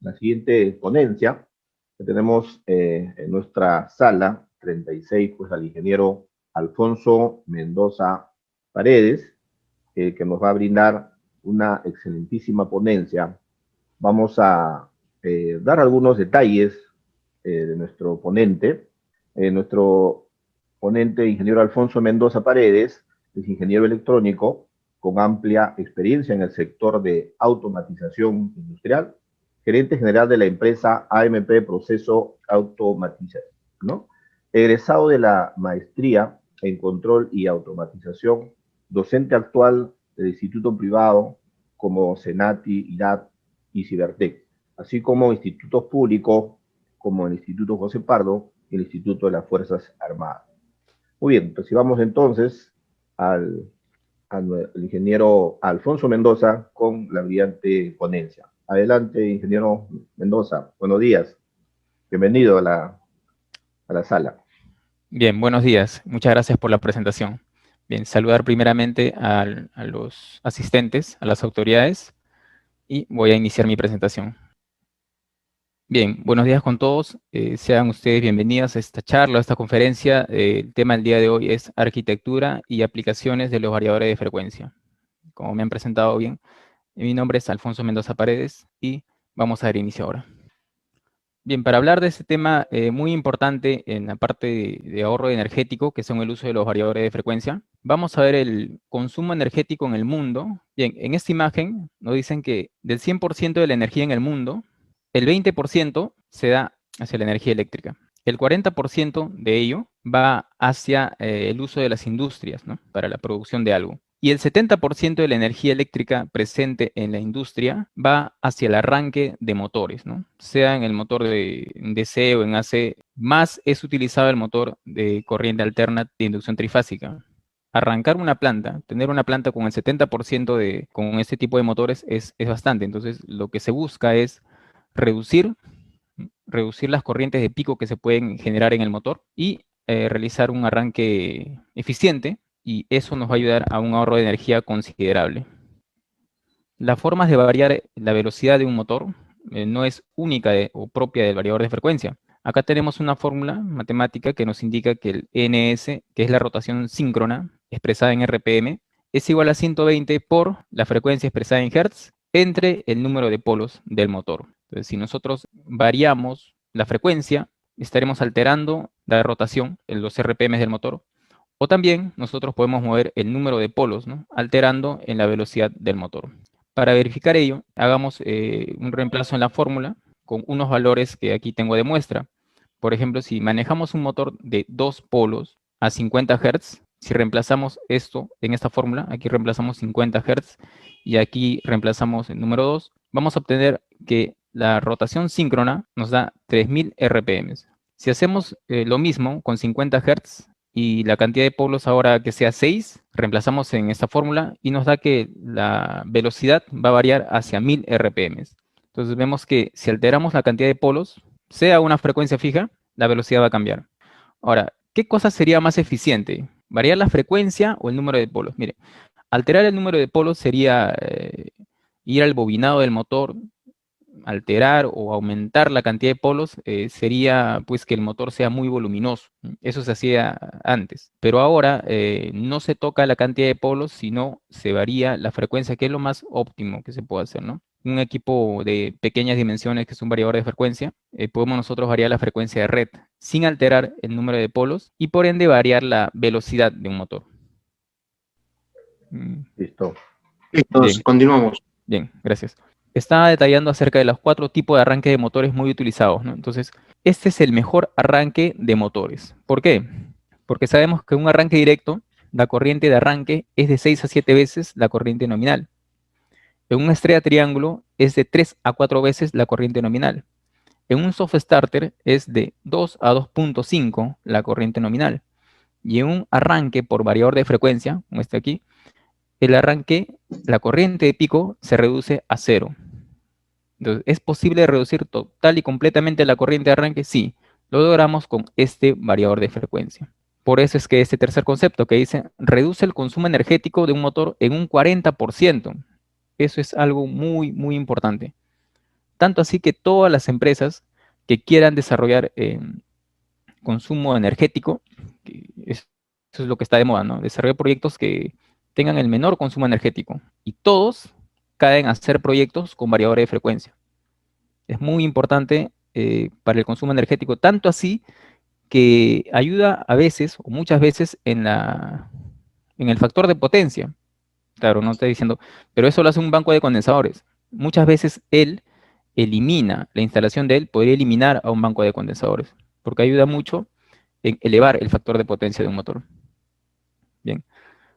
la siguiente ponencia que tenemos en nuestra sala 36, pues al ingeniero Alfonso Mendoza Paredes, que nos va a brindar una excelentísima ponencia. Vamos a dar algunos detalles de nuestro ponente. Nuestro ponente, ingeniero Alfonso Mendoza Paredes, es ingeniero electrónico con amplia experiencia en el sector de automatización industrial, gerente general de la empresa AMP Proceso Automatización, ¿no? Egresado de la maestría en control y automatización, docente actual del Instituto Privado como Senati, IRAD y Cibertec, así como institutos públicos como el Instituto José Pardo y el Instituto de las Fuerzas Armadas. Muy bien, recibamos entonces al ingeniero Alfonso Mendoza con la brillante ponencia. Adelante, ingeniero Mendoza. Buenos días. Bienvenido a la sala. Bien, buenos días. Muchas gracias por la presentación. Bien, saludar primeramente a los asistentes, a las autoridades, y voy a iniciar mi presentación. Bien, buenos días con todos. Sean ustedes bienvenidos a esta charla, a esta conferencia. El tema del día de hoy es arquitectura y aplicaciones de los variadores de frecuencia. Como me han presentado bien, mi nombre es Alfonso Mendoza Paredes y vamos a dar inicio ahora. Bien, para hablar de este tema muy importante en la parte de ahorro energético, que son el uso de los variadores de frecuencia, vamos a ver el consumo energético en el mundo. Bien, en esta imagen nos dicen que del 100% de la energía en el mundo, el 20% se da hacia la energía eléctrica. El 40% de ello va hacia el uso de las industrias, ¿no? Para la producción de algo. Y el 70% de la energía eléctrica presente en la industria va hacia el arranque de motores, ¿no? Sea en el motor de DC o en AC, más es utilizado el motor de corriente alterna de inducción trifásica. Arrancar una planta, tener una planta con el 70% con este tipo de motores es bastante. Entonces, lo que se busca es reducir las corrientes de pico que se pueden generar en el motor y realizar un arranque eficiente, y eso nos va a ayudar a un ahorro de energía considerable. Las formas de variar la velocidad de un motor no es única o propia del variador de frecuencia. Acá tenemos una fórmula matemática que nos indica que el NS, que es la rotación síncrona expresada en RPM, es igual a 120 por la frecuencia expresada en Hertz entre el número de polos del motor. Entonces, si nosotros variamos la frecuencia, estaremos alterando la rotación en los RPM del motor, o también nosotros podemos mover el número de polos, ¿no? Alterando en la velocidad del motor. Para verificar ello, hagamos un reemplazo en la fórmula con unos valores que aquí tengo de muestra. Por ejemplo, si manejamos un motor de 2 polos a 50 Hz, si reemplazamos esto en esta fórmula, aquí reemplazamos 50 Hz y aquí reemplazamos el número 2, vamos a obtener que la rotación síncrona nos da 3000 RPM. Si hacemos lo mismo con 50 Hz, y la cantidad de polos ahora que sea 6, reemplazamos en esta fórmula y nos da que la velocidad va a variar hacia 1000 RPM. Entonces vemos que si alteramos la cantidad de polos, sea una frecuencia fija, la velocidad va a cambiar. Ahora, ¿qué cosa sería más eficiente? ¿Variar la frecuencia o el número de polos? Mire, alterar el número de polos sería ir al bobinado del motor, alterar o aumentar la cantidad de polos, sería pues que el motor sea muy voluminoso. Eso se hacía antes. Pero ahora no se toca la cantidad de polos, sino se varía la frecuencia, que es lo más óptimo que se puede hacer, ¿no? Un equipo de pequeñas dimensiones, que es un variador de frecuencia, podemos nosotros variar la frecuencia de red sin alterar el número de polos y por ende variar la velocidad de un motor. Listo. Listos, continuamos. Bien, gracias. Estaba detallando acerca de los 4 tipos de arranque de motores muy utilizados, ¿no? Entonces, este es el mejor arranque de motores. ¿Por qué? Porque sabemos que un arranque directo, la corriente de arranque es de 6 a 7 veces la corriente nominal. En una estrella triángulo es de 3 a 4 veces la corriente nominal. En un soft starter es de 2 a 2.5 la corriente nominal. Y en un arranque por variador de frecuencia, como este aquí, el arranque, la corriente de pico se reduce a 0. Entonces, ¿es posible reducir total y completamente la corriente de arranque? Sí, lo logramos con este variador de frecuencia. Por eso es que este tercer concepto que dice, reduce el consumo energético de un motor en un 40%. Eso es algo muy, muy importante. Tanto así que todas las empresas que quieran desarrollar consumo energético, eso es lo que está de moda, ¿no? Desarrollar proyectos que tengan el menor consumo energético. Y todos caen a hacer proyectos con variadores de frecuencia. Es muy importante para el consumo energético, tanto así que ayuda a veces, o muchas veces, en el factor de potencia. Claro, no estoy diciendo, pero eso lo hace un banco de condensadores. Muchas veces él elimina, la instalación de él podría eliminar a un banco de condensadores, porque ayuda mucho en elevar el factor de potencia de un motor. Bien.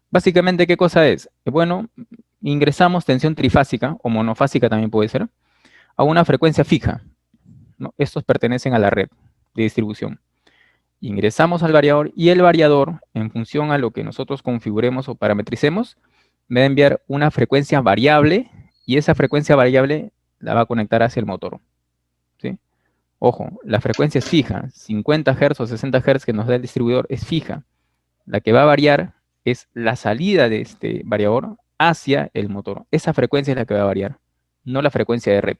Básicamente, ¿qué cosa es? Bueno, ingresamos tensión trifásica, o monofásica también puede ser, a una frecuencia fija, ¿no? Estos pertenecen a la red de distribución. Ingresamos al variador y el variador, en función a lo que nosotros configuremos o parametricemos, me va a enviar una frecuencia variable y esa frecuencia variable la va a conectar hacia el motor. ¿Sí? Ojo, la frecuencia es fija, 50 Hz o 60 Hz que nos da el distribuidor es fija. La que va a variar es la salida de este variador hacia el motor. Esa frecuencia es la que va a variar, no la frecuencia de red.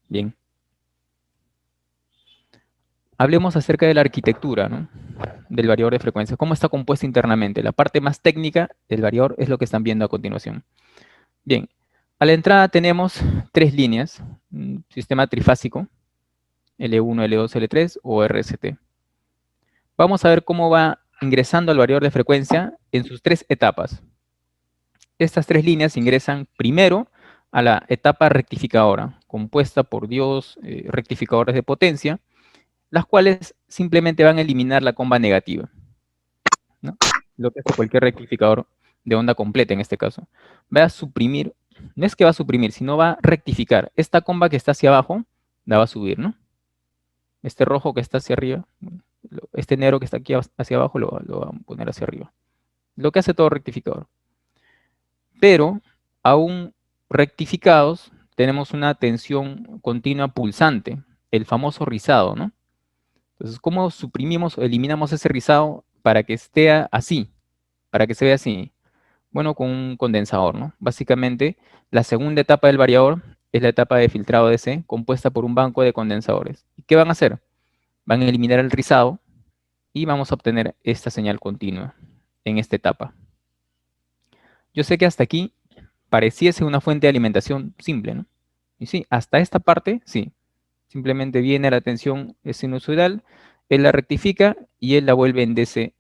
Bien. Hablemos acerca de la arquitectura, ¿no? Del variador de frecuencia. ¿Cómo está compuesto internamente? La parte más técnica del variador es lo que están viendo a continuación. Bien, a la entrada tenemos 3 líneas, un sistema trifásico, L1, L2, L3 o RST. Vamos a ver cómo va ingresando al variador de frecuencia en sus 3 etapas. Estas 3 líneas ingresan primero a la etapa rectificadora, compuesta por 2 rectificadores de potencia, las cuales simplemente van a eliminar la comba negativa, ¿no? Lo que hace cualquier rectificador de onda completa en este caso. Va a suprimir, no es que va a suprimir, sino va a rectificar. Esta comba que está hacia abajo, la va a subir, ¿no? Este rojo que está hacia arriba, este negro que está aquí hacia abajo, lo va a poner hacia arriba. Lo que hace todo rectificador. Pero, aún rectificados, tenemos una tensión continua pulsante, el famoso rizado, ¿no? Entonces, ¿cómo suprimimos o eliminamos ese rizado para que esté así? Para que se vea así. Bueno, con un condensador, ¿no? Básicamente, la segunda etapa del variador es la etapa de filtrado DC, compuesta por un banco de condensadores. ¿Y qué van a hacer? Van a eliminar el rizado y vamos a obtener esta señal continua en esta etapa. Yo sé que hasta aquí pareciese una fuente de alimentación simple, ¿no? Y sí, hasta esta parte, sí. Simplemente viene la tensión sinusoidal, él la rectifica y él la vuelve en DC,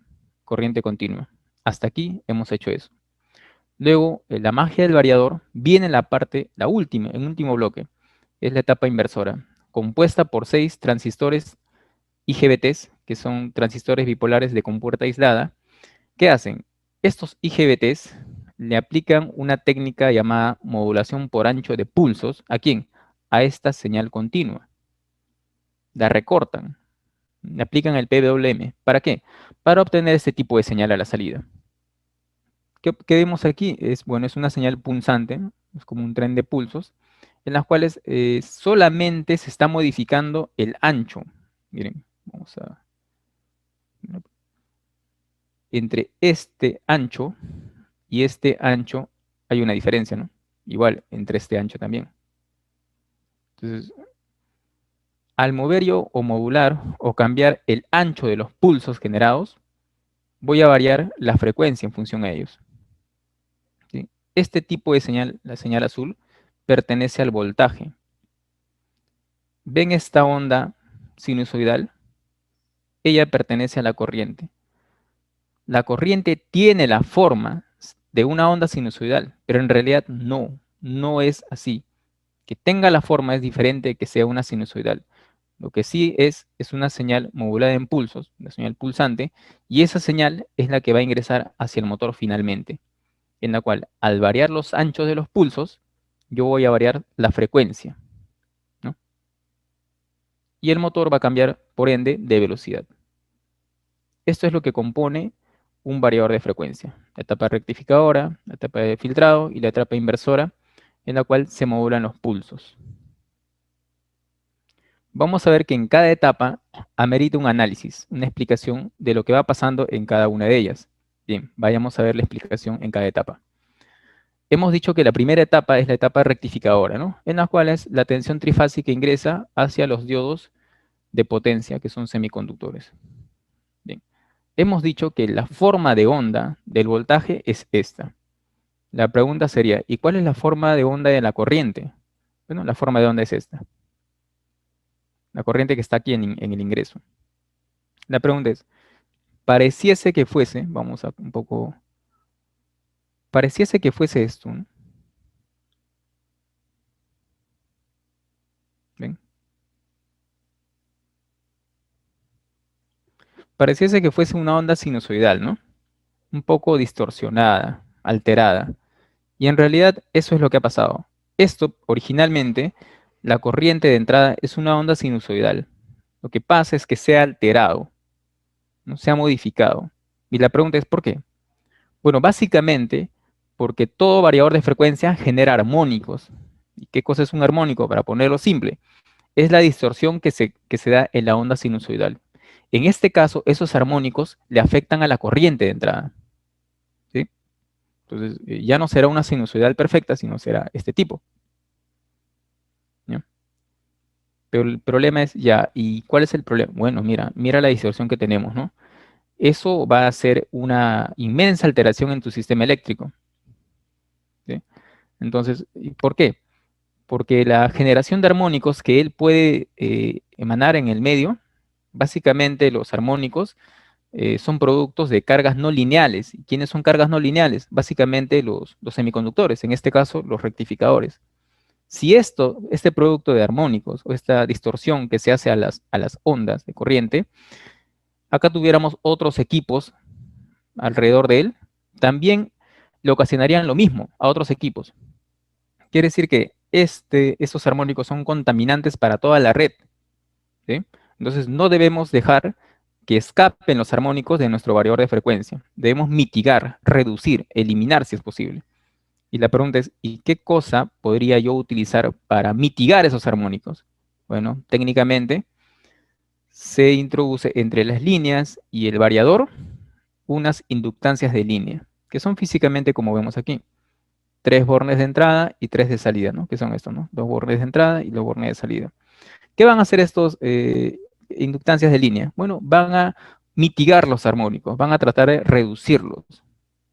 corriente continua. Hasta aquí hemos hecho eso. Luego, la magia del variador viene en la parte, la última, en el último bloque. Es la etapa inversora, compuesta por 6 transistores IGBTs, que son transistores bipolares de compuerta aislada. ¿Qué hacen? Estos IGBTs le aplican una técnica llamada modulación por ancho de pulsos. ¿A quién? A esta señal continua. La recortan, le aplican el PWM. ¿Para qué? Para obtener este tipo de señal a la salida. ¿Qué vemos aquí? Bueno, es una señal pulsante, ¿no? Es como un tren de pulsos, en las cuales solamente se está modificando el ancho. Miren, vamos a... Entre este ancho y este ancho hay una diferencia, ¿no? Igual, entre este ancho también. Entonces, al mover yo o modular o cambiar el ancho de los pulsos generados, voy a variar la frecuencia en función a ellos. ¿Sí? Este tipo de señal, la señal azul, pertenece al voltaje. ¿Ven esta onda sinusoidal? Ella pertenece a la corriente. La corriente tiene la forma de una onda sinusoidal, pero en realidad no es así. Que tenga la forma es diferente de que sea una sinusoidal. Lo que sí es una señal modulada en pulsos, una señal pulsante, y esa señal es la que va a ingresar hacia el motor finalmente, en la cual al variar los anchos de los pulsos, yo voy a variar la frecuencia, ¿no? Y el motor va a cambiar, por ende, de velocidad. Esto es lo que compone un variador de frecuencia. La etapa rectificadora, la etapa de filtrado y la etapa inversora, en la cual se modulan los pulsos. Vamos a ver que en cada etapa amerita un análisis, una explicación de lo que va pasando en cada una de ellas. Bien, vayamos a ver la explicación en cada etapa. hemos dicho que la primera etapa es la etapa rectificadora, ¿no? En la cual es la tensión trifásica ingresa hacia los diodos de potencia, que son semiconductores. Bien. Hemos dicho que la forma de onda del voltaje es esta. La pregunta sería, ¿y cuál es la forma de onda de la corriente? Bueno, la forma de onda es esta. La corriente que está aquí en el ingreso. La pregunta es, pareciese que fuese, vamos a un poco, pareciese que fuese esto, ¿no? ¿Ven? Pareciese que fuese una onda sinusoidal, ¿no? Un poco distorsionada, alterada. Y en realidad eso es lo que ha pasado. Esto, originalmente, la corriente de entrada es una onda sinusoidal. Lo que pasa es que se ha alterado, ¿no? Se ha modificado. Y la pregunta es, ¿por qué? Bueno, básicamente porque todo variador de frecuencia genera armónicos. ¿Y qué cosa es un armónico? Para ponerlo simple, es la distorsión que se da en la onda sinusoidal. En este caso, esos armónicos le afectan a la corriente de entrada, ¿sí? Entonces, ya no será una sinusoidal perfecta, sino será este tipo, ¿ya? Pero el problema es, ya, ¿y cuál es el problema? Bueno, mira la distorsión que tenemos, ¿no? Eso va a ser una inmensa alteración en tu sistema eléctrico, ¿sí? Entonces, ¿y por qué? Porque la generación de armónicos que él puede emanar en el medio, básicamente los armónicos son productos de cargas no lineales. ¿Y quiénes son cargas no lineales? Básicamente los semiconductores, en este caso los rectificadores. Si este producto de armónicos o esta distorsión que se hace a las ondas de corriente, acá tuviéramos otros equipos alrededor de él, también le ocasionarían lo mismo a otros equipos. Quiere decir que estos armónicos son contaminantes para toda la red, ¿sí? Entonces no debemos dejar que escapen los armónicos de nuestro variador de frecuencia. Debemos mitigar, reducir, eliminar si es posible. Y la pregunta es, ¿y qué cosa podría yo utilizar para mitigar esos armónicos? Bueno, técnicamente se introduce entre las líneas y el variador unas inductancias de línea, que son físicamente como vemos aquí. 3 bornes de entrada y 3 de salida, ¿no? Que son estos, ¿no? 2 bornes de entrada y 2 bornes de salida. ¿Qué van a hacer estos inductancias de línea? Bueno, van a mitigar los armónicos, van a tratar de reducirlos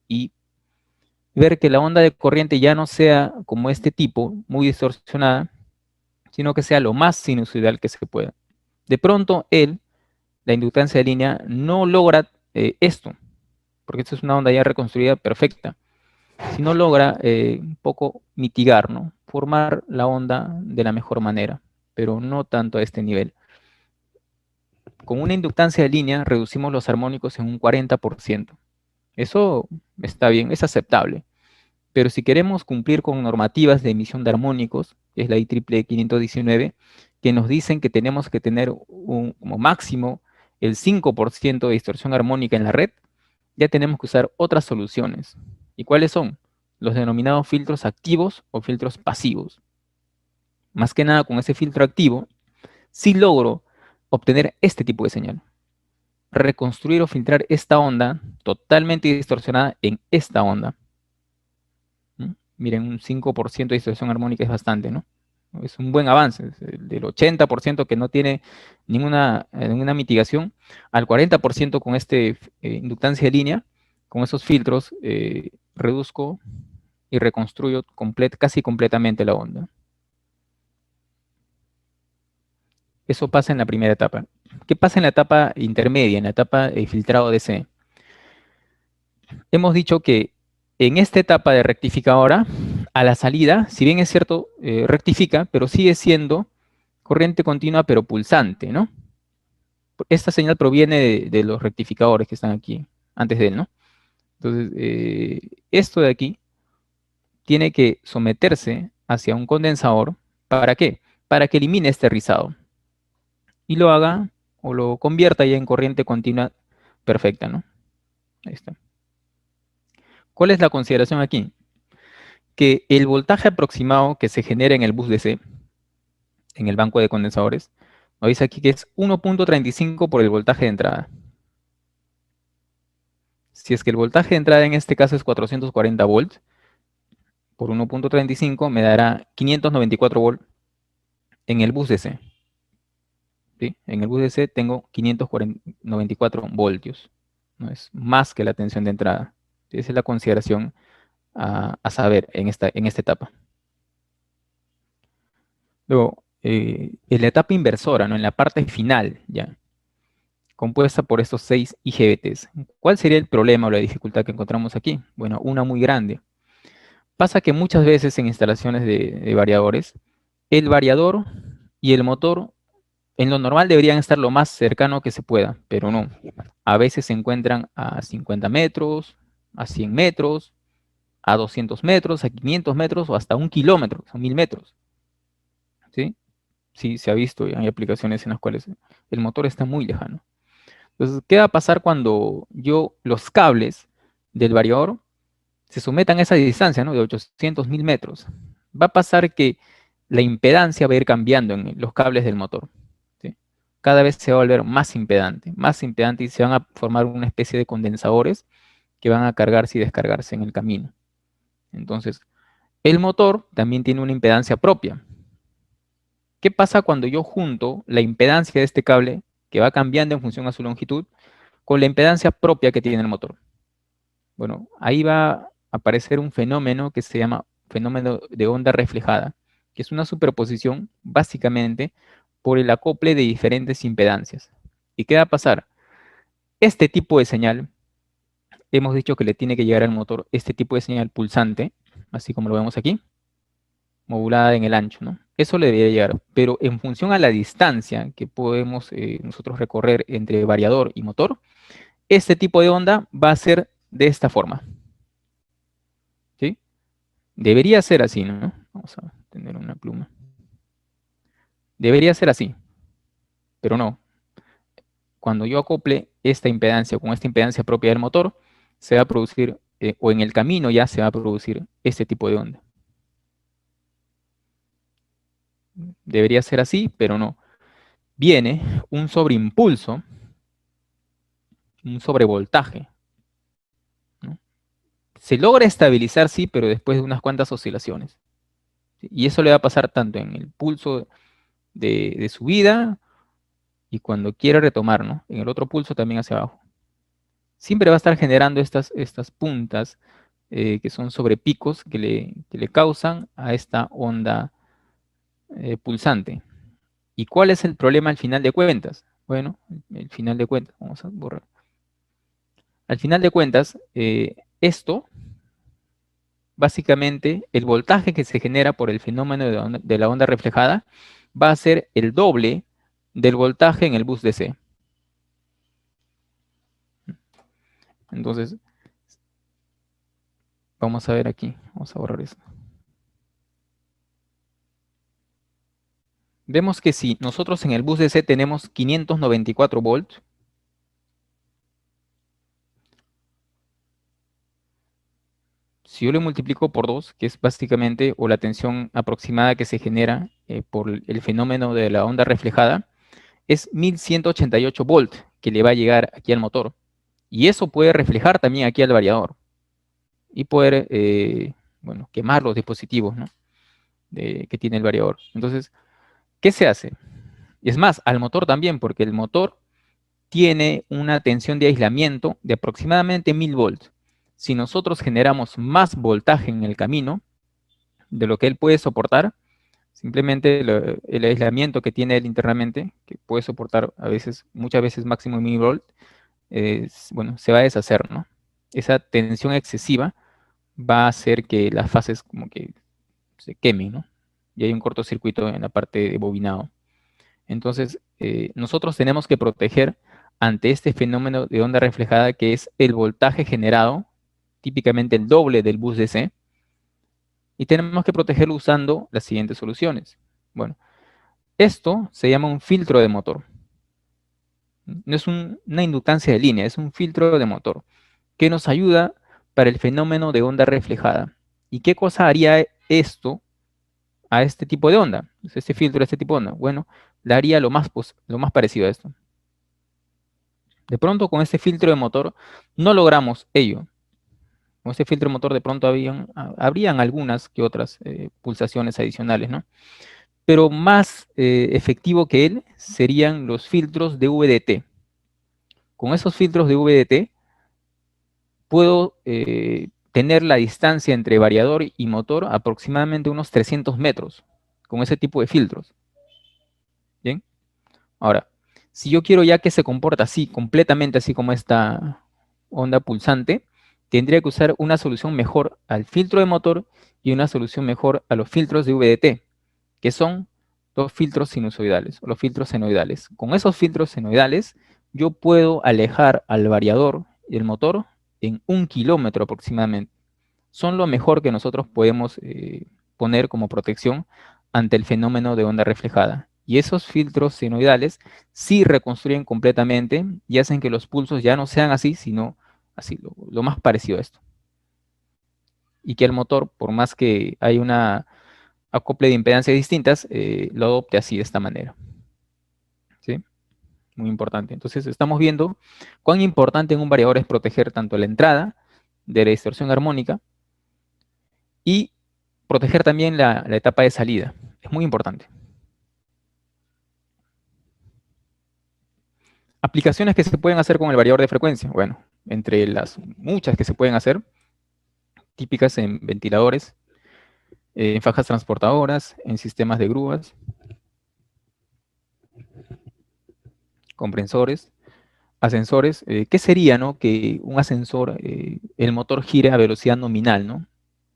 y ver que la onda de corriente ya no sea como este tipo, muy distorsionada, sino que sea lo más sinusoidal que se pueda. De pronto, la inductancia de línea, no logra esto, porque esto es una onda ya reconstruida perfecta, sino logra un poco mitigar, ¿no? Formar la onda de la mejor manera, pero no tanto a este nivel. Con una inductancia de línea reducimos los armónicos en un 40%. Eso está bien, es aceptable. Pero si queremos cumplir con normativas de emisión de armónicos, que es la IEEE 519, que nos dicen que tenemos que tener como máximo el 5% de distorsión armónica en la red, ya tenemos que usar otras soluciones. ¿Y cuáles son? Los denominados filtros activos o filtros pasivos. Más que nada con ese filtro activo, sí logro obtener este tipo de señal. Reconstruir o filtrar esta onda totalmente distorsionada en esta onda. Miren, un 5% de distorsión armónica es bastante, ¿no? Es un buen avance. Del 80% que no tiene ninguna mitigación, al 40% con inductancia de línea, con esos filtros, reduzco y reconstruyo casi completamente la onda. Eso pasa en la primera etapa. ¿Qué pasa en la etapa intermedia, en la etapa de filtrado DC? Hemos dicho que en esta etapa de rectificadora, a la salida, si bien es cierto, rectifica, pero sigue siendo corriente continua pero pulsante, ¿no? Esta señal proviene de los rectificadores que están aquí, antes de él, ¿no? Entonces, esto de aquí tiene que someterse hacia un condensador. ¿Para qué? Para que elimine este rizado. Y lo haga, o lo convierta ya en corriente continua perfecta, ¿no? Ahí está. ¿Cuál es la consideración aquí? Que el voltaje aproximado que se genera en el bus DC, en el banco de condensadores, nos dice aquí que es 1.35 por el voltaje de entrada. Si es que el voltaje de entrada en este caso es 440 volts, por 1.35 me dará 594 volts en el bus DC. ¿Sí? En el bus DC tengo 594 voltios. ¿No? Es más que la tensión de entrada. Esa es la consideración a saber en esta etapa. Luego, en la etapa inversora, ¿no? En la parte final, ya, compuesta por estos 6 IGBTs. ¿Cuál sería el problema o la dificultad que encontramos aquí? Bueno, una muy grande. Pasa que muchas veces en instalaciones de variadores, el variador y el motor en lo normal deberían estar lo más cercano que se pueda, pero no. A veces se encuentran a 50 metros, a 100 metros, a 200 metros, a 500 metros o hasta 1 kilómetro, son 1000 metros. ¿Sí? Sí, se ha visto, hay aplicaciones en las cuales el motor está muy lejano. Entonces, ¿qué va a pasar cuando los cables del variador se sometan a esa distancia, ¿no? De 800, 1000 metros? Va a pasar que la impedancia va a ir cambiando en los cables del motor. ¿Sí? Cada vez se va a volver más impedante y se van a formar una especie de condensadores que van a cargarse y descargarse en el camino. Entonces, el motor también tiene una impedancia propia. ¿Qué pasa cuando yo junto la impedancia de este cable, que va cambiando en función a su longitud, con la impedancia propia que tiene el motor? Bueno, ahí va a aparecer un fenómeno que se llama fenómeno de onda reflejada, que es una superposición básicamente por el acople de diferentes impedancias. ¿Y qué va a pasar? Este tipo de señal, hemos dicho que le tiene que llegar al motor este tipo de señal pulsante, así como lo vemos aquí, modulada en el ancho, ¿no? Eso le debería llegar, pero en función a la distancia que podemos nosotros recorrer entre variador y motor, este tipo de onda va a ser de esta forma. ¿Sí? Debería ser así, ¿no? Vamos a tener una pluma. Debería ser así, pero no. Cuando yo acople esta impedancia con esta impedancia propia del motor, se va a producir, o en el camino ya se va a producir este tipo de onda. Debería ser así, pero no. Viene un sobreimpulso, un sobrevoltaje, ¿no? Se logra estabilizar, sí, pero después de unas cuantas oscilaciones. ¿Sí? Y eso le va a pasar tanto en el pulso de subida y cuando quiere retomar, ¿no? En el otro pulso también hacia abajo. Siempre va a estar generando estas puntas que son sobrepicos que le causan a esta onda pulsante. ¿Y cuál es el problema al final de cuentas? Bueno, el final de cuentas, vamos a borrar. Al final de cuentas, esto, básicamente, el voltaje que se genera por el fenómeno de la onda reflejada va a ser el doble del voltaje en el bus DC. Entonces, vamos a ver aquí, vamos a borrar esto. Vemos que si nosotros en el bus DC tenemos 594 volts, si yo le multiplico por 2, que es básicamente o la tensión aproximada que se genera por el fenómeno de la onda reflejada, es 1188 volts que le va a llegar aquí al motor. Y eso puede reflejar también aquí al variador y poder, bueno, quemar los dispositivos, ¿no? que tiene el variador. Entonces, ¿qué se hace? Y es más, al motor también, porque el motor tiene una tensión de aislamiento de aproximadamente 1000 volts. Si nosotros generamos más voltaje en el camino de lo que él puede soportar, simplemente el aislamiento que tiene él internamente, que puede soportar a veces, muchas veces máximo 1000 volts, bueno, se va a deshacer, ¿no? Esa tensión excesiva va a hacer que las fases como que se quemen, ¿no? Y hay un cortocircuito en la parte de bobinado. Entonces, nosotros tenemos que proteger ante este fenómeno de onda reflejada que es el voltaje generado, típicamente el doble del bus DC, y tenemos que protegerlo usando las siguientes soluciones. Bueno, esto se llama un filtro de motor. No es una inductancia de línea, es un filtro de motor que nos ayuda para el fenómeno de onda reflejada. ¿Y qué cosa haría esto a este tipo de onda? Este filtro, este tipo de onda. Bueno, le haría lo más parecido a esto. De pronto con este filtro de motor no logramos ello. Con este filtro de motor de pronto habrían algunas que otras pulsaciones adicionales, ¿no? Pero más efectivo que él serían los filtros de VDT. Con esos filtros de VDT puedo tener la distancia entre variador y motor aproximadamente unos 300 metros con ese tipo de filtros. ¿Bien? Ahora, si yo quiero ya que se comporta así, completamente así como esta onda pulsante, tendría que usar una solución mejor al filtro de motor y una solución mejor a los filtros de VDT, que son los filtros sinusoidales o los filtros senoidales. Con esos filtros senoidales, yo puedo alejar al variador y el motor en 1 kilómetro aproximadamente. Son lo mejor que nosotros podemos poner como protección ante el fenómeno de onda reflejada. Y esos filtros senoidales sí reconstruyen completamente y hacen que los pulsos ya no sean así, sino así, lo más parecido a esto. Y que el motor, por más que hay una acople de impedancias distintas, lo adopte así, de esta manera. ¿Sí? Muy importante. Entonces estamos viendo cuán importante en un variador es proteger tanto la entrada de la distorsión armónica y proteger también la etapa de salida. Es muy importante. Aplicaciones que se pueden hacer con el variador de frecuencia. Bueno, entre las muchas que se pueden hacer, típicas en ventiladores, en fajas transportadoras, en sistemas de grúas, comprensores, ascensores. ¿Qué sería, no? Que un ascensor, el motor gire a velocidad nominal, ¿no?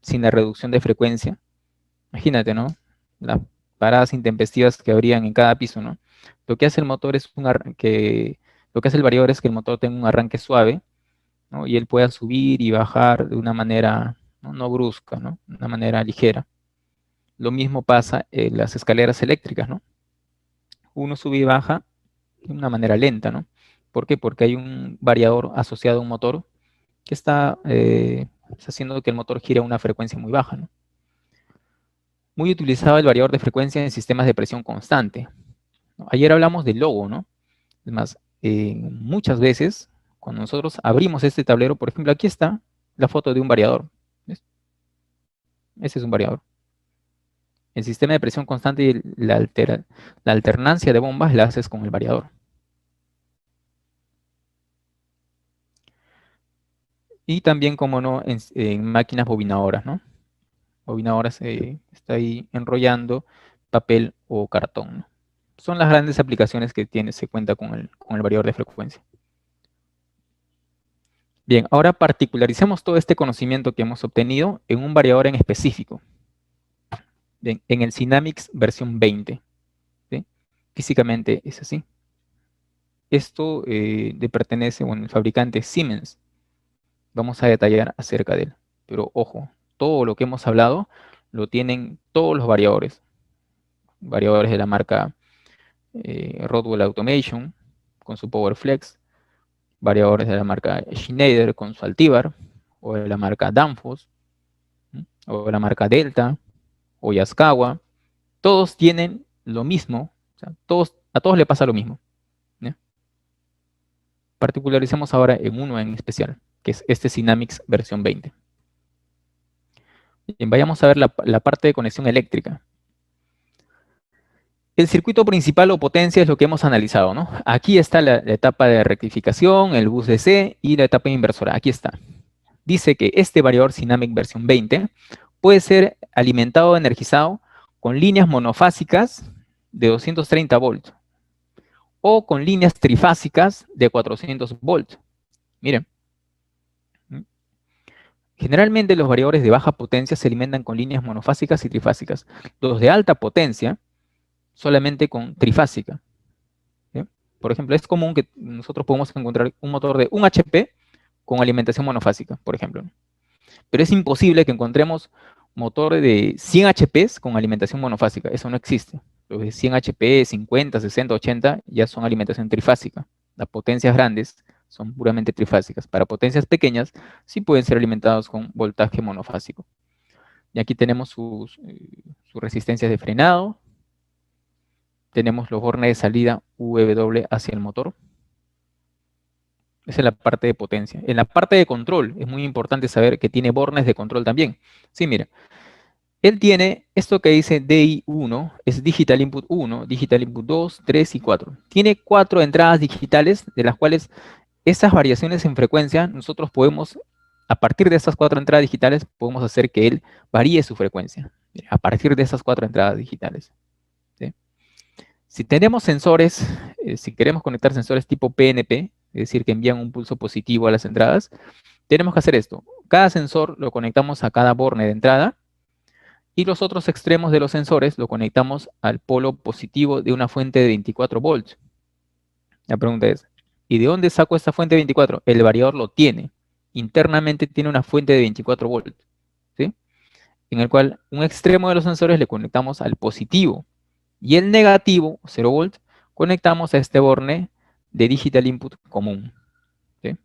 Sin la reducción de frecuencia. Imagínate, ¿no? Las paradas intempestivas que habrían en cada piso, ¿no? Lo que hace el motor es lo que hace el variador es que el motor tenga un arranque suave, ¿no? Y él pueda subir y bajar de una manera no brusca, ¿no? De una manera ligera. Lo mismo pasa en las escaleras eléctricas, ¿no? Uno sube y baja de una manera lenta, ¿no? ¿Por qué? Porque hay un variador asociado a un motor que está haciendo que el motor gire a una frecuencia muy baja, ¿no? Muy utilizado el variador de frecuencia en sistemas de presión constante, ¿no? Ayer hablamos del logo, ¿no? Es más, muchas veces, cuando nosotros abrimos este tablero, por ejemplo, aquí está la foto de un variador. ¿Ves? Ese es un variador. El sistema de presión constante y la alternancia de bombas la haces con el variador. Y también, como no, en máquinas bobinadoras, ¿no? Bobinadoras está ahí enrollando papel o cartón, ¿no? Son las grandes aplicaciones que se cuenta con el variador de frecuencia. Bien, ahora particularizemos todo este conocimiento que hemos obtenido en un variador en específico. Bien, en el Sinamics versión 20. ¿Sí? Físicamente es así. Esto le pertenece, bueno, el fabricante Siemens. Vamos a detallar acerca de él. Pero ojo, todo lo que hemos hablado lo tienen todos los variadores. Variadores de la marca Rockwell Automation con su PowerFlex. Variadores de la marca Schneider con su Altivar. O de la marca Danfoss. O de la marca Delta. O Yaskawa. Todos tienen lo mismo. O sea, a todos le pasa lo mismo. ¿Ya? Particularizamos ahora en uno en especial, que es este Sinamics versión 20. Bien, vayamos a ver la parte de conexión eléctrica. El circuito principal o potencia es lo que hemos analizado, ¿no? Aquí está la etapa de rectificación, el bus DC y la etapa inversora. Aquí está. Dice que este variador Sinamic versión 20 puede ser alimentado o energizado con líneas monofásicas de 230 volts o con líneas trifásicas de 400 volts. Miren. Generalmente los variadores de baja potencia se alimentan con líneas monofásicas y trifásicas. Los de alta potencia solamente con trifásica. ¿Sí? Por ejemplo, es común que nosotros podemos encontrar un motor de 1 HP con alimentación monofásica, por ejemplo. Pero es imposible que encontremos motor de 100 HP con alimentación monofásica. Eso no existe. Los de 100 HP, 50, 60, 80 ya son alimentación trifásica. Las potencias grandes son puramente trifásicas. Para potencias pequeñas sí pueden ser alimentados con voltaje monofásico. Y aquí tenemos sus resistencias de frenado. Tenemos los bornes de salida VW hacia el motor. Esa es la parte de potencia. En la parte de control, es muy importante saber que tiene bornes de control también. Sí, mira. Él tiene esto que dice DI1, es Digital Input 1, Digital Input 2, 3 y 4. Tiene 4 entradas digitales, de las cuales esas variaciones en frecuencia, nosotros podemos, a partir de estas 4 entradas digitales, podemos hacer que él varíe su frecuencia. A partir de esas 4 entradas digitales. ¿Sí? Si tenemos sensores, si queremos conectar sensores tipo PNP, es decir, que envían un pulso positivo a las entradas, tenemos que hacer esto. Cada sensor lo conectamos a cada borne de entrada, y los otros extremos de los sensores lo conectamos al polo positivo de una fuente de 24 volts. La pregunta es, ¿y de dónde saco esta fuente de 24? El variador lo tiene. Internamente tiene una fuente de 24 volts, ¿sí? En el cual un extremo de los sensores le conectamos al positivo. Y el negativo, 0 volts, conectamos a este borne de Digital Input común. ¿Sí?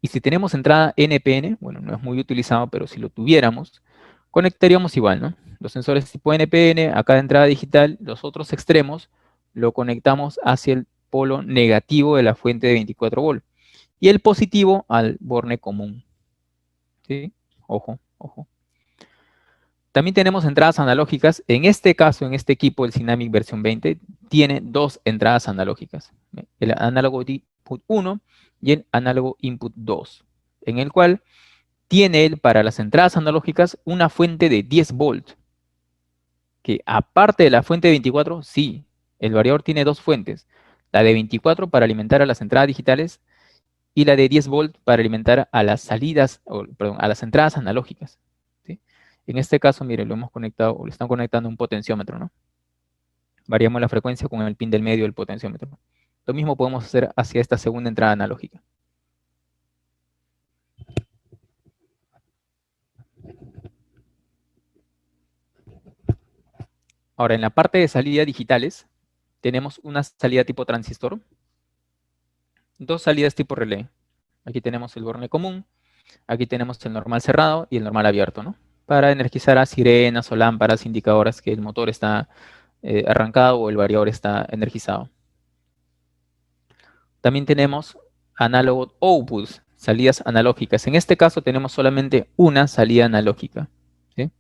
Y si tenemos entrada NPN, bueno, no es muy utilizado, pero si lo tuviéramos, conectaríamos igual, ¿no? Los sensores tipo NPN, a cada entrada digital, los otros extremos, lo conectamos hacia el polo negativo de la fuente de 24 volts. Y el positivo al borne común. ¿Sí? Ojo, ojo. También tenemos entradas analógicas. En este caso, en este equipo, el Sinamic versión 20, tiene 2 entradas analógicas. El análogo input 1 y el análogo input 2. En el cual tiene él para las entradas analógicas una fuente de 10 volts. Que aparte de la fuente de 24, sí, el variador tiene 2 fuentes. La de 24 para alimentar a las entradas digitales y la de 10 volts para alimentar a las salidas, perdón, a las entradas analógicas. ¿Sí? En este caso, mire, lo hemos conectado, o le están conectando un potenciómetro, ¿no? Variamos la frecuencia con el pin del medio del potenciómetro. Lo mismo podemos hacer hacia esta segunda entrada analógica. Ahora, en la parte de salida digitales, tenemos una salida tipo transistor, 2 salidas tipo relé. Aquí tenemos el borne común, aquí tenemos el normal cerrado y el normal abierto, ¿no? Para energizar a sirenas o lámparas indicadoras que el motor está arrancado o el variador está energizado. También tenemos análogo outputs, salidas analógicas. En este caso tenemos solamente una salida analógica. ¿Sí?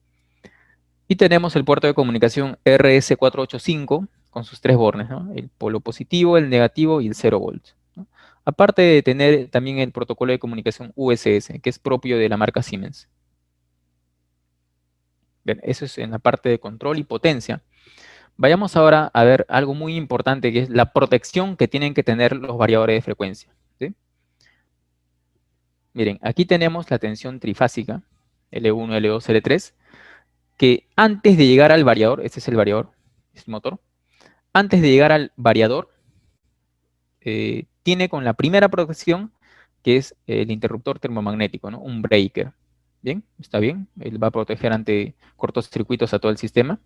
Y tenemos el puerto de comunicación RS485 con sus 3 bornes, ¿no? El polo positivo, el negativo y el 0 volts. ¿No? Aparte de tener también el protocolo de comunicación USS, que es propio de la marca Siemens. Bien, eso es en la parte de control y potencia. Vayamos ahora a ver algo muy importante, que es la protección que tienen que tener los variadores de frecuencia. ¿Sí? Miren, aquí tenemos la tensión trifásica, L1, L2, L3, que antes de llegar al variador, este es el variador, es el motor, antes de llegar al variador, tiene con la primera protección, que es el interruptor termomagnético, ¿no? Un breaker. ¿Bien? ¿Está bien? Él va a proteger ante cortocircuitos a todo el sistema.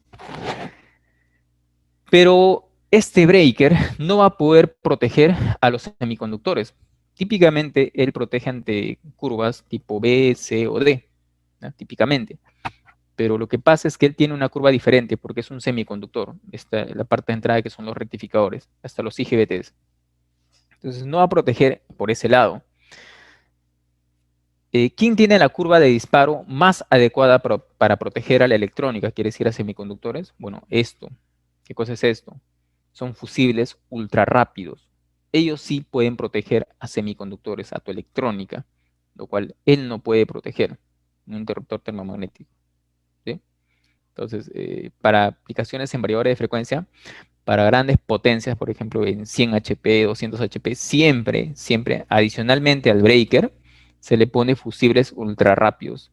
Pero este breaker no va a poder proteger a los semiconductores. Típicamente, él protege ante curvas tipo B, C o D, ¿no? Típicamente. Pero lo que pasa es que él tiene una curva diferente porque es un semiconductor. Esta es la parte de entrada que son los rectificadores, hasta los IGBTs. Entonces, no va a proteger por ese lado. ¿Quién tiene la curva de disparo más adecuada para proteger a la electrónica? Quiere decir a semiconductores. Bueno, esto. ¿Qué cosa es esto? Son fusibles ultra rápidos. Ellos sí pueden proteger a semiconductores, a tu electrónica, lo cual él no puede proteger, un interruptor termomagnético. ¿Sí? Entonces, para aplicaciones en variadores de frecuencia, para grandes potencias, por ejemplo, en 100 HP, 200 HP, siempre, adicionalmente al breaker, se le pone fusibles ultra rápidos.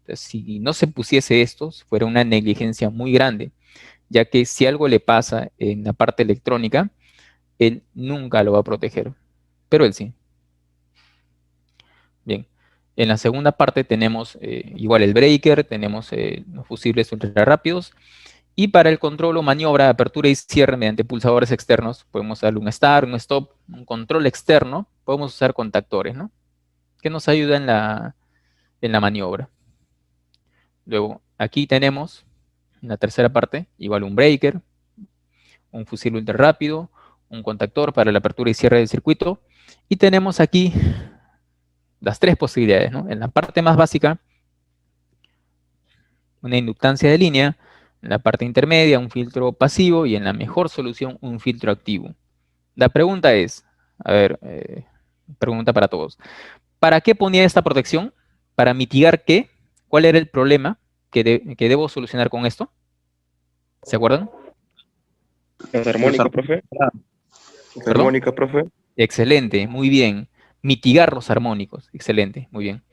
Entonces, si no se pusiese estos, fuera una negligencia muy grande, ya que si algo le pasa en la parte electrónica, él nunca lo va a proteger, pero él sí. Bien, en la segunda parte tenemos igual el breaker, tenemos los fusibles ultra rápidos, y para el control o maniobra, apertura y cierre mediante pulsadores externos, podemos darle un start, un stop, un control externo, podemos usar contactores, ¿no? Que nos ayuda en la maniobra. Luego, aquí tenemos, en la tercera parte, igual un breaker, un fusible ultra rápido, un contactor para la apertura y cierre del circuito, Y tenemos aquí las tres posibilidades, ¿no? En la parte más básica, una inductancia de línea. En la parte intermedia, un filtro pasivo. Y en la mejor solución, un filtro activo. La pregunta es, a ver, pregunta para todos. ¿Para qué ponía esta protección? ¿Para mitigar qué? ¿Cuál era el problema que debo solucionar con esto? ¿Se acuerdan? Los armónicos, profe. Los ¿Perdón? armónicos, profe. Excelente, muy bien. Mitigar los armónicos. Excelente, muy bien.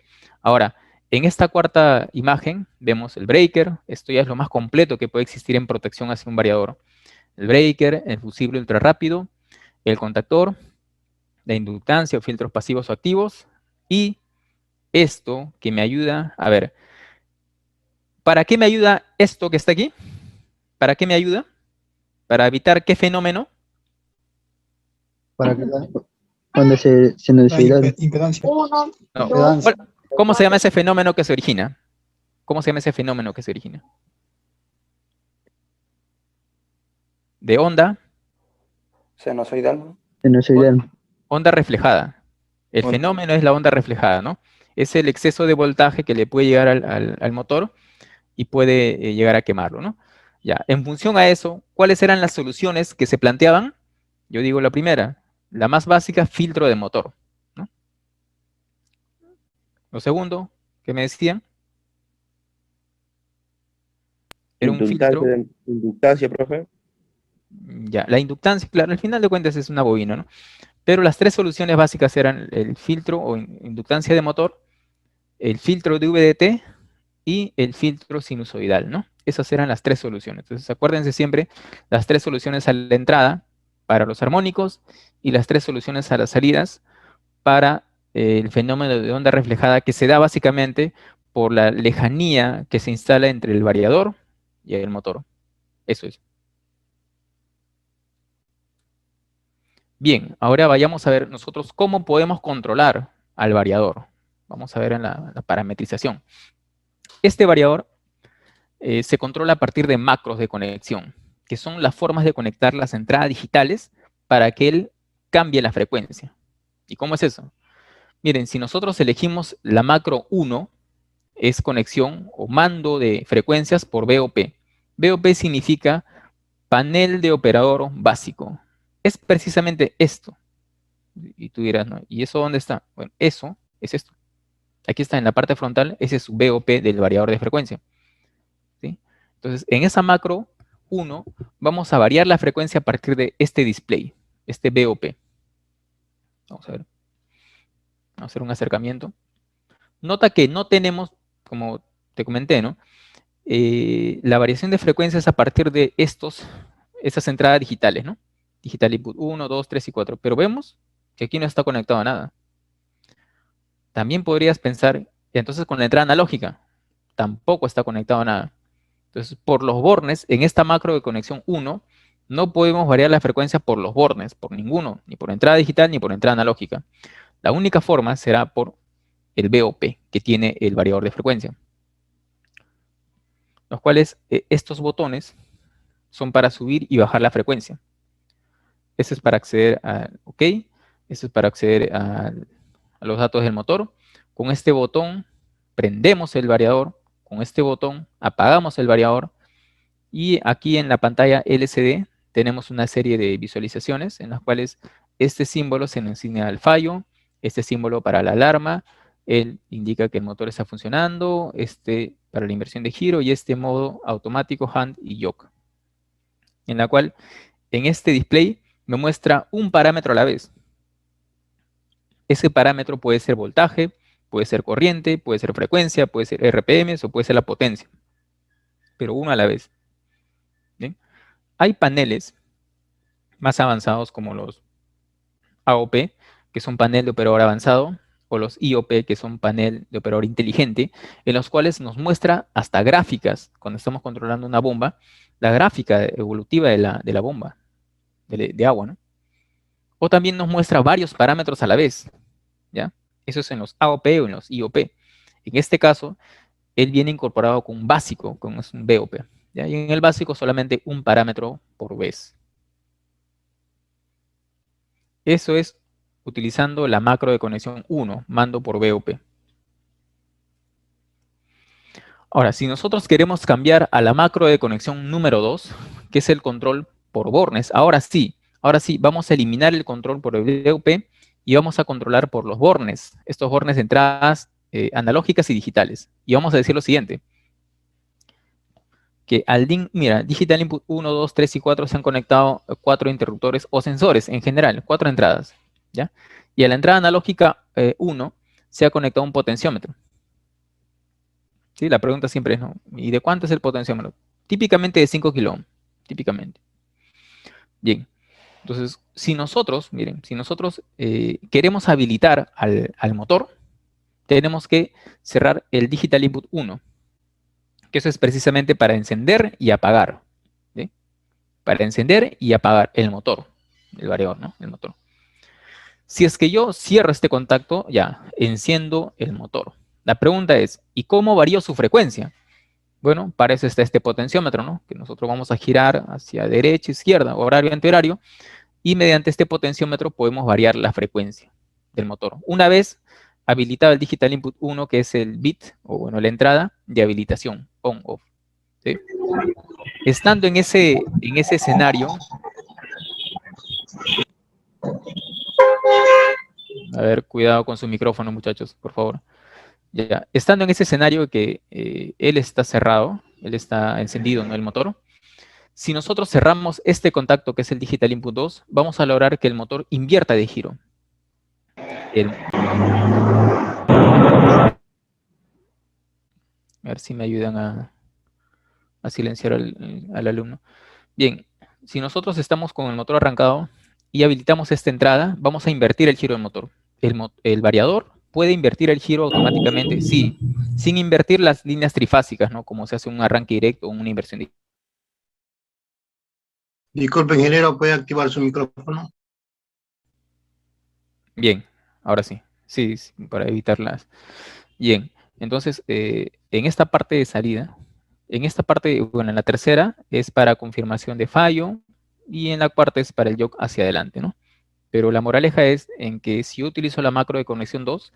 Ahora, en esta cuarta imagen vemos el breaker. Esto ya es lo más completo que puede existir en protección hacia un variador. El breaker, el fusible ultra rápido, el contactor, la inductancia o filtros pasivos o activos, y esto que me ayuda, a ver, ¿para qué me ayuda esto que está aquí? ¿Para qué me ayuda? ¿Para evitar qué fenómeno? Para que cuando se sinusoidal. Impedancia. No. Impedancia. ¿Cómo se llama ese fenómeno que se origina? ¿Cómo se llama ese fenómeno que se origina? De onda, Sinusoidal. Sinusoidal. onda reflejada. El Onda. fenómeno es la onda reflejada, ¿no? Es el exceso de voltaje que le puede llegar al motor y puede llegar a quemarlo, ¿no? Ya, en función a eso, ¿cuáles eran las soluciones que se planteaban? Yo digo la primera, la más básica, filtro de motor, ¿no? Lo segundo, ¿qué me decían? Era un filtro. Inductancia, profe. Ya, la inductancia, claro, al final de cuentas es una bobina, ¿no? Pero las tres soluciones básicas eran el filtro o inductancia de motor, el filtro de VDT y el filtro sinusoidal, ¿no? Esas eran las tres soluciones. Entonces, acuérdense siempre, las tres soluciones a la entrada para los armónicos y las tres soluciones a las salidas para el fenómeno de onda reflejada, que se da básicamente por la lejanía que se instala entre el variador y el motor. Eso es. Bien, ahora vayamos a ver nosotros cómo podemos controlar al variador. Vamos a ver en la parametrización. Este variador se controla a partir de macros de conexión, que son las formas de conectar las entradas digitales para que él cambie la frecuencia. ¿Y cómo es eso? Miren, si nosotros elegimos la macro 1, es conexión o mando de frecuencias por BOP. BOP significa panel de operador básico. Es precisamente esto. Y tú dirás, ¿no? ¿Y eso dónde está? Bueno, eso es esto. Aquí está en la parte frontal, ese es su BOP del variador de frecuencia. ¿Sí? Entonces, en esa macro 1, vamos a variar la frecuencia a partir de este display, este BOP. Vamos a ver. Vamos a hacer un acercamiento. Nota que no tenemos, como te comenté, ¿no? La variación de frecuencia es a partir de estas entradas digitales, ¿no? Digital input 1, 2, 3 y 4. Pero vemos que aquí no está conectado a nada. También podrías pensar, entonces con la entrada analógica, tampoco está conectado a nada. Entonces, por los bornes, en esta macro de conexión 1, no podemos variar la frecuencia por los bornes, por ninguno, ni por entrada digital ni por entrada analógica. La única forma será por el BOP, que tiene el variador de frecuencia. Los cuales, estos botones son para subir y bajar la frecuencia. Este es para acceder a OK, este es para acceder a los datos del motor. Con este botón prendemos el variador, con este botón apagamos el variador, y aquí en la pantalla LCD tenemos una serie de visualizaciones en las cuales este símbolo se nos asigna al fallo, este símbolo para la alarma, él indica que el motor está funcionando, este para la inversión de giro y este modo automático, hand y yoke. En la cual en este display me muestra un parámetro a la vez. Ese parámetro puede ser voltaje, puede ser corriente, puede ser frecuencia, puede ser RPMs o puede ser la potencia. Pero uno a la vez. ¿Bien? Hay paneles más avanzados como los AOP, que son panel de operador avanzado, o los IOP, que son panel de operador inteligente, en los cuales nos muestra hasta gráficas, cuando estamos controlando una bomba, la gráfica evolutiva de la bomba de agua, ¿no? O también nos muestra varios parámetros a la vez, ¿ya? Eso es en los AOP o en los IOP. En este caso, él viene incorporado con un básico, con un BOP, ¿ya? Y en el básico solamente un parámetro por vez. Eso es utilizando la macro de conexión 1, mando por VOP. Ahora, si nosotros queremos cambiar a la macro de conexión número 2, que es el control por bornes, ahora sí, vamos a eliminar el control por el VOP y vamos a controlar por los bornes, estos bornes de entradas analógicas y digitales. Y vamos a decir lo siguiente, que al DIN, mira, Digital Input 1, 2, 3 y 4 se han conectado 4 interruptores o sensores en general, 4 entradas, ¿ya? Y a la entrada analógica 1 se ha conectado un potenciómetro. ¿Sí? La pregunta siempre es, ¿no? ¿Y de cuánto es el potenciómetro? Típicamente de 5 kilo-ohm, típicamente. Bien, entonces, si nosotros, miren, si nosotros queremos habilitar al motor, tenemos que cerrar el Digital Input 1, que eso es precisamente para encender y apagar, ¿sí? Para encender y apagar el motor, el variador, ¿no? El motor. Si es que yo cierro este contacto, ya, enciendo el motor. La pregunta es, ¿y cómo varía su frecuencia? Bueno, para eso está este potenciómetro, ¿no? Que nosotros vamos a girar hacia derecha, izquierda, horario, antihorario, y mediante este potenciómetro podemos variar la frecuencia del motor. Una vez habilitado el Digital Input 1, que es el bit, o bueno, la entrada de habilitación, on-off. ¿Sí? Estando en ese escenario, a ver, cuidado con su micrófono, muchachos, por favor. Ya, estando en ese escenario que él está cerrado, él está encendido, ¿no? El motor. Si nosotros cerramos este contacto, que es el Digital Input 2, vamos a lograr que el motor invierta de giro. A ver si me ayudan a silenciar al alumno. Bien, si nosotros estamos con el motor arrancado y habilitamos esta entrada, vamos a invertir el giro del motor. El variador puede invertir el giro automáticamente, sí, sin invertir las líneas trifásicas, ¿no? Como se hace un arranque directo o una inversión directa. Disculpe, ingeniero, ¿puede activar su micrófono? Bien, ahora sí. Sí, para evitarlas. Bien, entonces, en esta parte de salida, bueno, en la tercera es para confirmación de fallo y en la cuarta es para el jog hacia adelante, ¿no? Pero la moraleja es en que si yo utilizo la macro de conexión 2,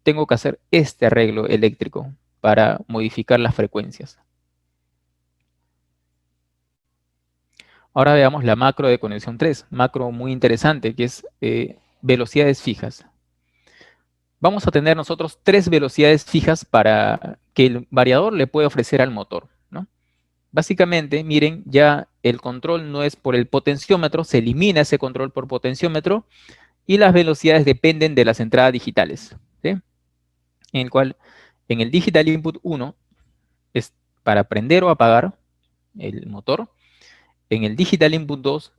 tengo que hacer este arreglo eléctrico para modificar las frecuencias. Ahora veamos la macro de conexión 3, macro muy interesante, que es velocidades fijas. Vamos a tener nosotros 3 velocidades fijas para que el variador le pueda ofrecer al motor, ¿no? Básicamente, miren, ya el control no es por el potenciómetro, se elimina ese control por potenciómetro y las velocidades dependen de las entradas digitales, ¿sí? En el cual, en el Digital Input 1 es para prender o apagar el motor. En el Digital Input 2,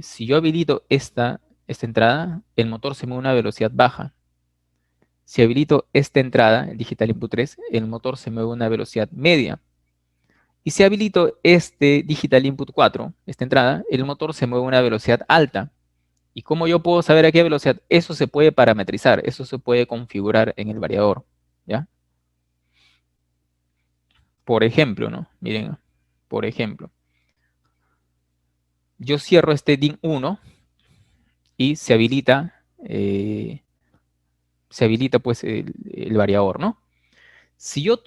si yo habilito esta entrada, el motor se mueve a una velocidad baja. Si habilito esta entrada, el Digital Input 3, el motor se mueve a una velocidad media. Y si habilito este Digital Input 4, esta entrada, el motor se mueve a una velocidad alta. ¿Y cómo yo puedo saber a qué velocidad? Eso se puede parametrizar, eso se puede configurar en el variador, ¿ya? Por ejemplo, ¿no? Miren, por ejemplo, yo cierro este DIN 1 y se habilita pues el variador, ¿no? Si yo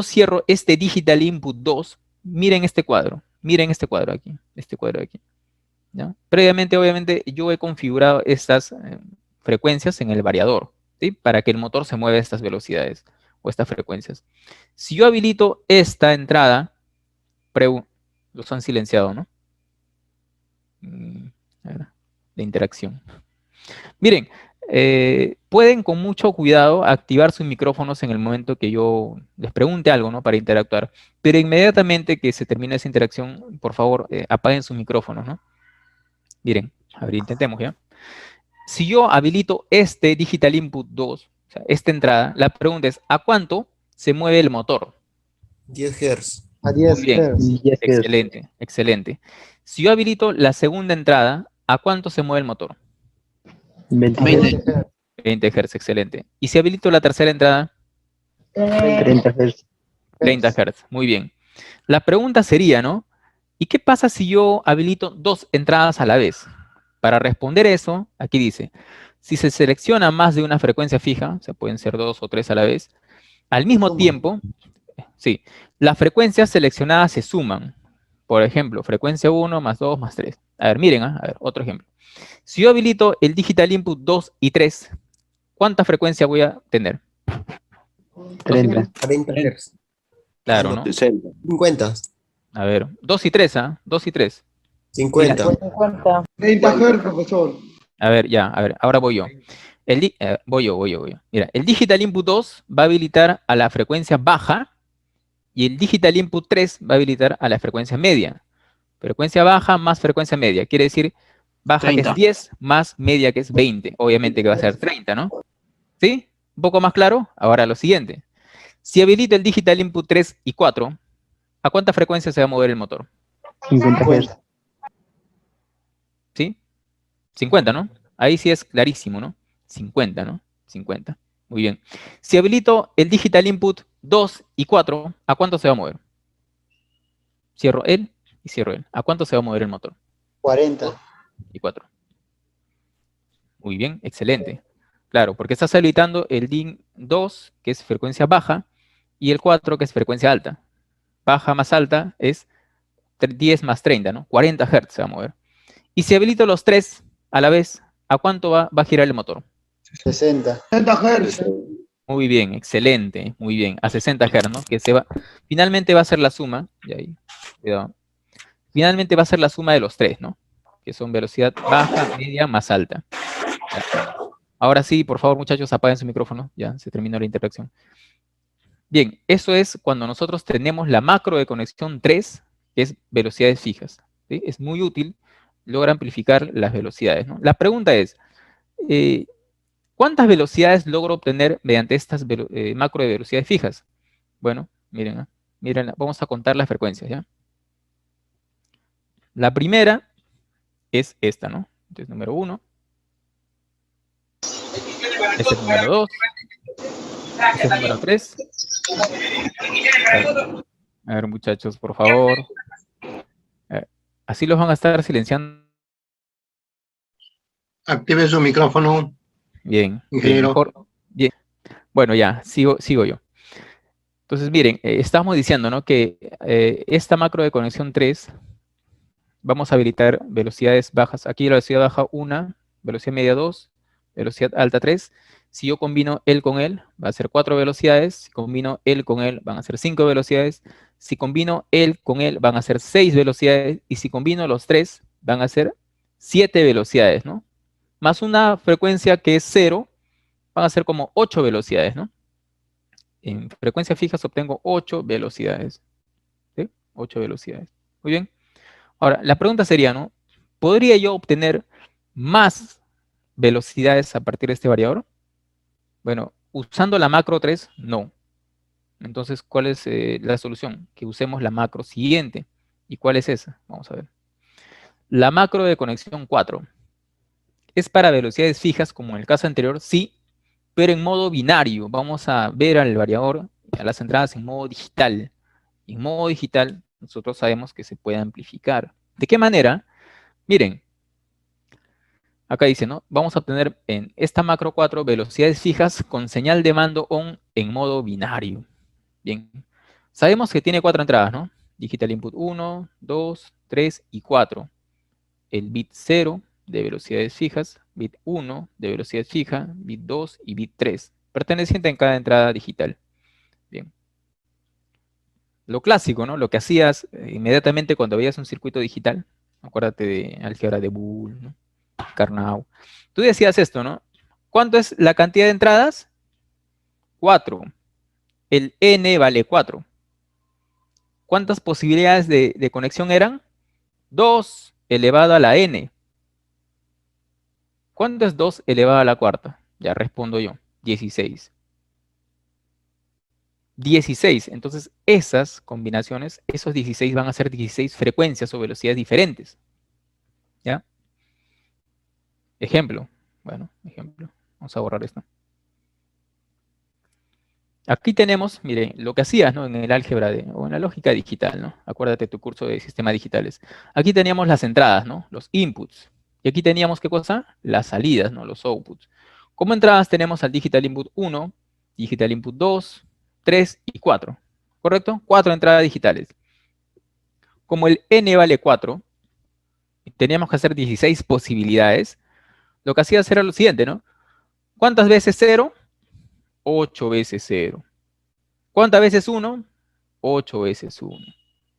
cierro este Digital Input 2, miren este cuadro aquí, ¿ya? Previamente, obviamente, yo he configurado estas frecuencias en el variador, ¿sí? Para que el motor se mueva a estas velocidades o estas frecuencias. Si yo habilito esta entrada, los han silenciado, ¿no? De interacción. Miren, pueden con mucho cuidado activar sus micrófonos en el momento que yo les pregunte algo, ¿no? Para interactuar. Pero inmediatamente que se termine esa interacción, por favor, apaguen sus micrófonos, ¿no? Miren, a ver, intentemos, ¿ya? Si yo habilito este Digital Input 2, o sea, esta entrada, la pregunta es, ¿a cuánto se mueve el motor? 10 Hz. A 10 Muy bien, Hz. excelente, excelente. Si yo habilito la segunda entrada, ¿a cuánto se mueve el motor? 20 Hz. 20 Hz, excelente. ¿Y si habilito la tercera entrada? 30 Hz. 30 Hz, muy bien. La pregunta sería, ¿no? ¿Y qué pasa si yo habilito 2 entradas a la vez? Para responder eso, aquí dice, si se selecciona más de una frecuencia fija, o sea, pueden ser 2 o 3 a la vez, al mismo tiempo, sí, las frecuencias seleccionadas se suman. Por ejemplo, frecuencia 1 más 2 más 3. A ver, miren, a ver, otro ejemplo. Si yo habilito el digital input 2 y 3, ¿cuánta frecuencia voy a tener? 30. 40 Hz. Claro, ¿no? 60. 50. A ver, 2 y 3, ¿ah? 2 y 3. 50. 30 Hz, profesor. A ver, ya, a ver, ahora voy yo. Voy yo. Mira, el digital input 2 va a habilitar a la frecuencia baja y el digital input 3 va a habilitar a la frecuencia media. Frecuencia baja más frecuencia media. Quiere decir baja 30. que es 10 más media que es 20. Obviamente que va a ser 30, ¿no? ¿Sí? ¿Un poco más claro? Ahora lo siguiente. Si habilito el digital input 3 y 4, ¿a cuánta frecuencia se va a mover el motor? 50 Hz. ¿Sí? 50, ¿no? Ahí sí es clarísimo, ¿no? 50, ¿no? 50. Muy bien. Si habilito el digital input 2 y 4, ¿a cuánto se va a mover? Cierro él y cierro él. ¿A cuánto se va a mover el motor? 40. Y 4. Muy bien, excelente. Claro, porque estás habilitando el DIN 2, que es frecuencia baja, y el 4, que es frecuencia alta. Baja más alta es 10 más 30, ¿no? 40 Hz se va a mover. Y si habilito los 3 a la vez, ¿a cuánto va a girar el motor? 60. 60 Hz. Muy bien, excelente, muy bien. A 60 Hz, ¿no? Que se va, finalmente va a ser la suma, y ahí, cuidado. Finalmente va a ser la suma de los 3, ¿no? Que son velocidad baja, media, más alta. Ya. Ahora sí, por favor, muchachos, apaguen su micrófono. Ya, se terminó la interacción. Bien, eso es cuando nosotros tenemos la macro de conexión 3, que es velocidades fijas. ¿Sí? Es muy útil, logra amplificar las velocidades, ¿no? La pregunta es, ¿cuántas velocidades logro obtener mediante estas macro de velocidades fijas? Bueno, miren, miren, vamos a contar las frecuencias, ¿ya? La primera es esta, ¿no? Entonces, número 1. Este es el número 2. Este es el número 3. A ver, muchachos, por favor. Así los van a estar silenciando. Active su micrófono, Bien, ingeniero. mejor. Bien. Bueno, ya, sigo yo. Entonces, miren, estamos diciendo, ¿no? Que esta macro de conexión 3, vamos a habilitar velocidades bajas. Aquí la velocidad baja 1, velocidad media 2, velocidad alta 3. Si yo combino él con él, va a ser 4 velocidades. Si combino él con él, van a ser 5 velocidades. Si combino él con él, van a ser 6 velocidades. Y si combino los 3, van a ser 7 velocidades, ¿no? Más una frecuencia que es 0, van a ser como 8 velocidades, ¿no? En frecuencias fijas obtengo 8 velocidades. ¿Sí? 8 velocidades. Muy bien. Ahora, la pregunta sería, ¿no? ¿Podría yo obtener más velocidades a partir de este variador? Bueno, usando la macro 3, no. Entonces, ¿cuál es la solución? Que usemos la macro siguiente. ¿Y cuál es esa? Vamos a ver. La macro de conexión 4. ¿Es para velocidades fijas, como en el caso anterior? Sí, pero en modo binario. Vamos a ver al variador, a las entradas en modo digital. En modo digital, nosotros sabemos que se puede amplificar. ¿De qué manera? Miren, acá dice, ¿no? Vamos a obtener en esta macro 4 velocidades fijas con señal de mando on en modo binario. Bien. Sabemos que tiene 4 entradas, ¿no? Digital input 1, 2, 3 y 4. El bit 0 de velocidades fijas, bit 1 de velocidad fija, bit 2 y bit 3, perteneciente en cada entrada digital. Bien. Lo clásico, ¿no? Lo que hacías inmediatamente cuando veías un circuito digital, acuérdate de álgebra de Boole, ¿no? Carnot. Tú decías esto, ¿no? ¿Cuánto es la cantidad de entradas? 4. El n vale 4. ¿Cuántas posibilidades de conexión eran? 2 elevado a la n. ¿Cuánto es 2 elevado a la cuarta? Ya respondo yo. 16. 16. Entonces, esas combinaciones, esos 16 van a ser 16 frecuencias o velocidades diferentes. ¿Ya? Ejemplo. Bueno, ejemplo. Vamos a borrar esto. Aquí tenemos, mire, lo que hacías, ¿no? En el álgebra o en la lógica digital, ¿no? Acuérdate tu curso de sistemas digitales. Aquí teníamos las entradas, ¿no? Los inputs. Y aquí teníamos, ¿qué cosa? Las salidas, ¿no? Los outputs. Como entradas tenemos al digital input 1, digital input 2, 3 y 4. ¿Correcto? 4 entradas digitales. Como el n vale 4, y teníamos que hacer 16 posibilidades, lo que hacía era lo siguiente, ¿no? ¿Cuántas veces 0? 8 veces 0. ¿Cuántas veces 1? 8 veces 1.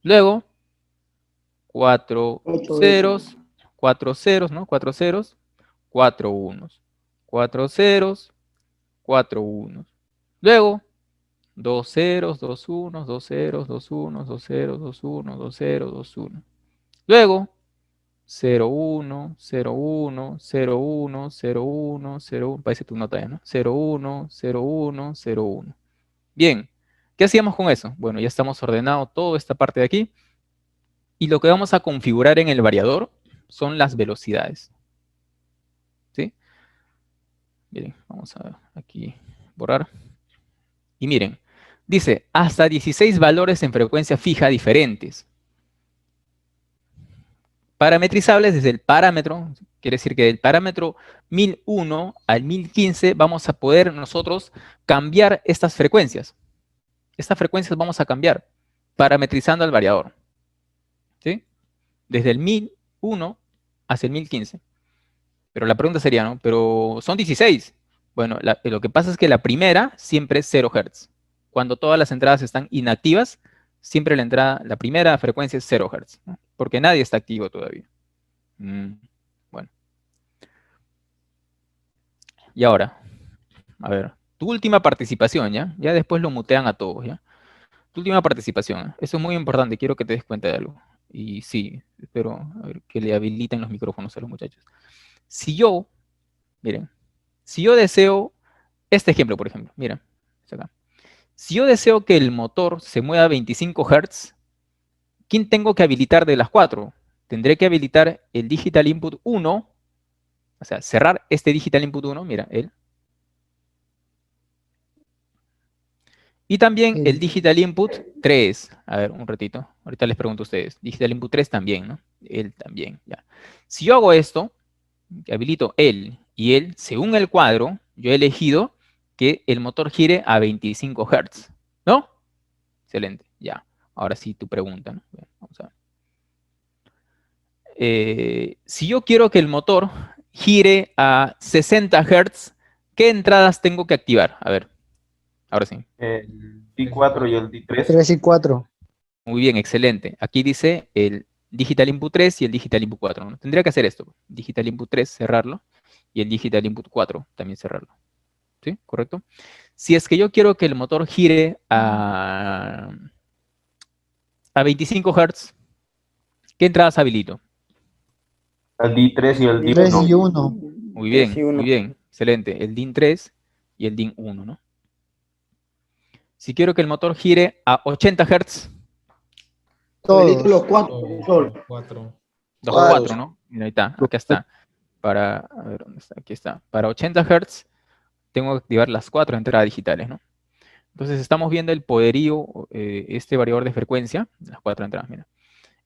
Luego, 4 ceros, 4 ceros, ¿no? 4 ceros, 4 unos. 4 ceros, 4 unos. Luego, 2 ceros, 2 unos, 2 ceros, 2 unos, 2 ceros, 2 unos, 2 ceros, 2 unos. Luego, 0, 1, 0, 1, 0, 1, 0, 1, 0, 1, parece tu nota ya, ¿no? 0, 1, 0, 1, 0, 1. Bien, ¿qué hacíamos con eso? Bueno, ya estamos ordenando toda esta parte de aquí. Y lo que vamos a configurar en el variador son las velocidades. ¿Sí? Miren, vamos a aquí borrar. Y miren, dice hasta 16 valores en frecuencia fija diferentes. Parametrizables desde el parámetro, quiere decir que del parámetro 1001 al 1015 vamos a poder nosotros cambiar estas frecuencias. Estas frecuencias vamos a cambiar parametrizando al variador. ¿Sí? Desde el 1001 hacia el 1015. Pero la pregunta sería, ¿no? Pero son 16. Bueno, lo que pasa es que la primera siempre es 0 Hz. Cuando todas las entradas están inactivas, siempre la primera frecuencia es 0 Hz, ¿no? Porque nadie está activo todavía. Bueno. Y ahora, a ver, tu última participación, ¿ya? Ya después lo mutean a todos, ¿ya? Tu última participación, ¿eh? Eso es muy importante, quiero que te des cuenta de algo. Y sí, espero a ver, que le habiliten los micrófonos a los muchachos. Si yo, miren, si yo deseo, este ejemplo, por ejemplo, miren, acá. Si yo deseo que el motor se mueva a 25 Hz, ¿quién tengo que habilitar de las 4? Tendré que habilitar el digital input 1, o sea, cerrar este digital input 1, mira, él. Y también el digital input 3. A ver, un ratito. Ahorita les pregunto a ustedes. Digital input 3 también, ¿no? Él también, ya. Si yo hago esto, habilito él y él, según el cuadro, yo he elegido que el motor gire a 25 Hz, ¿no? Excelente, ya. Ahora sí, tu pregunta, ¿no? Bien, vamos a ver. Si yo quiero que el motor gire a 60 Hz, ¿qué entradas tengo que activar? A ver, ahora sí. El D4 y el D3. 3 y 4. Muy bien, excelente. Aquí dice el digital input 3 y el digital input 4, ¿no? Tendría que hacer esto. Digital input 3, cerrarlo. Y el digital input 4, también cerrarlo. ¿Sí? ¿Correcto? Si es que yo quiero que el motor gire a 25 Hz, ¿qué entradas habilito? El D3 y el 3 y D1. 1. Muy bien, 3 y 1. muy bien. Excelente. El DIN 3 y el DIN 1, ¿no? Si quiero que el motor gire a 80 Hz, Todos. Los 4, profesor. 2 o 4, ¿no? Mira, ahí está, acá está. A ver, ¿dónde está? Aquí está. Para 80 Hz, tengo que activar las 4 entradas digitales, ¿no? Entonces estamos viendo el poderío, este variador de frecuencia, las 4 entradas, mira,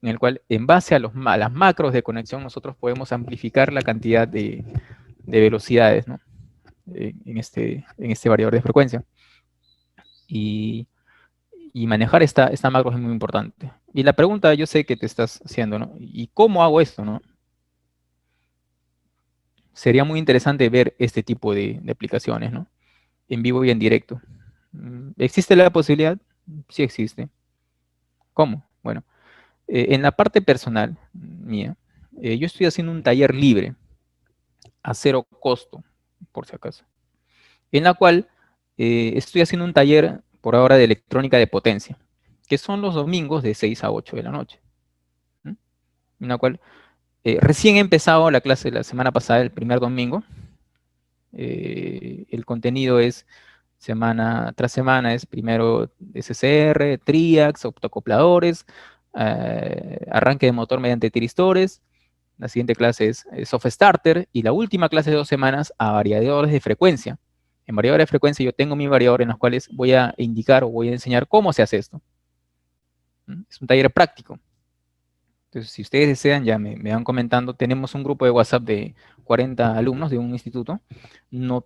en el cual, en base a las macros de conexión, nosotros podemos amplificar la cantidad de velocidades, ¿no? En este variador de frecuencia. Y manejar esta macro es muy importante. Y la pregunta yo sé que te estás haciendo, ¿no? ¿Y cómo hago esto, no? Sería muy interesante ver este tipo de aplicaciones, ¿no? En vivo y en directo. ¿Existe la posibilidad? Sí existe. ¿Cómo? Bueno, en la parte personal mía, yo estoy haciendo un taller libre a 0 costo, por si acaso, en la cual estoy haciendo un taller por ahora de electrónica de potencia, que son los domingos de 6 a 8 de la noche. En la cual recién he empezado la clase la semana pasada, el primer domingo. El contenido es semana tras semana, es primero SCR, TRIACs, optoacopladores, arranque de motor mediante tiristores. La siguiente clase es Soft Starter y la última clase de 2 semanas a variadores de frecuencia. En variadores de frecuencia yo tengo mi variador en los cuales voy a indicar o voy a enseñar cómo se hace esto. Es un taller práctico. Entonces, si ustedes desean, ya me van comentando. Tenemos un grupo de WhatsApp de 40 alumnos de un instituto. No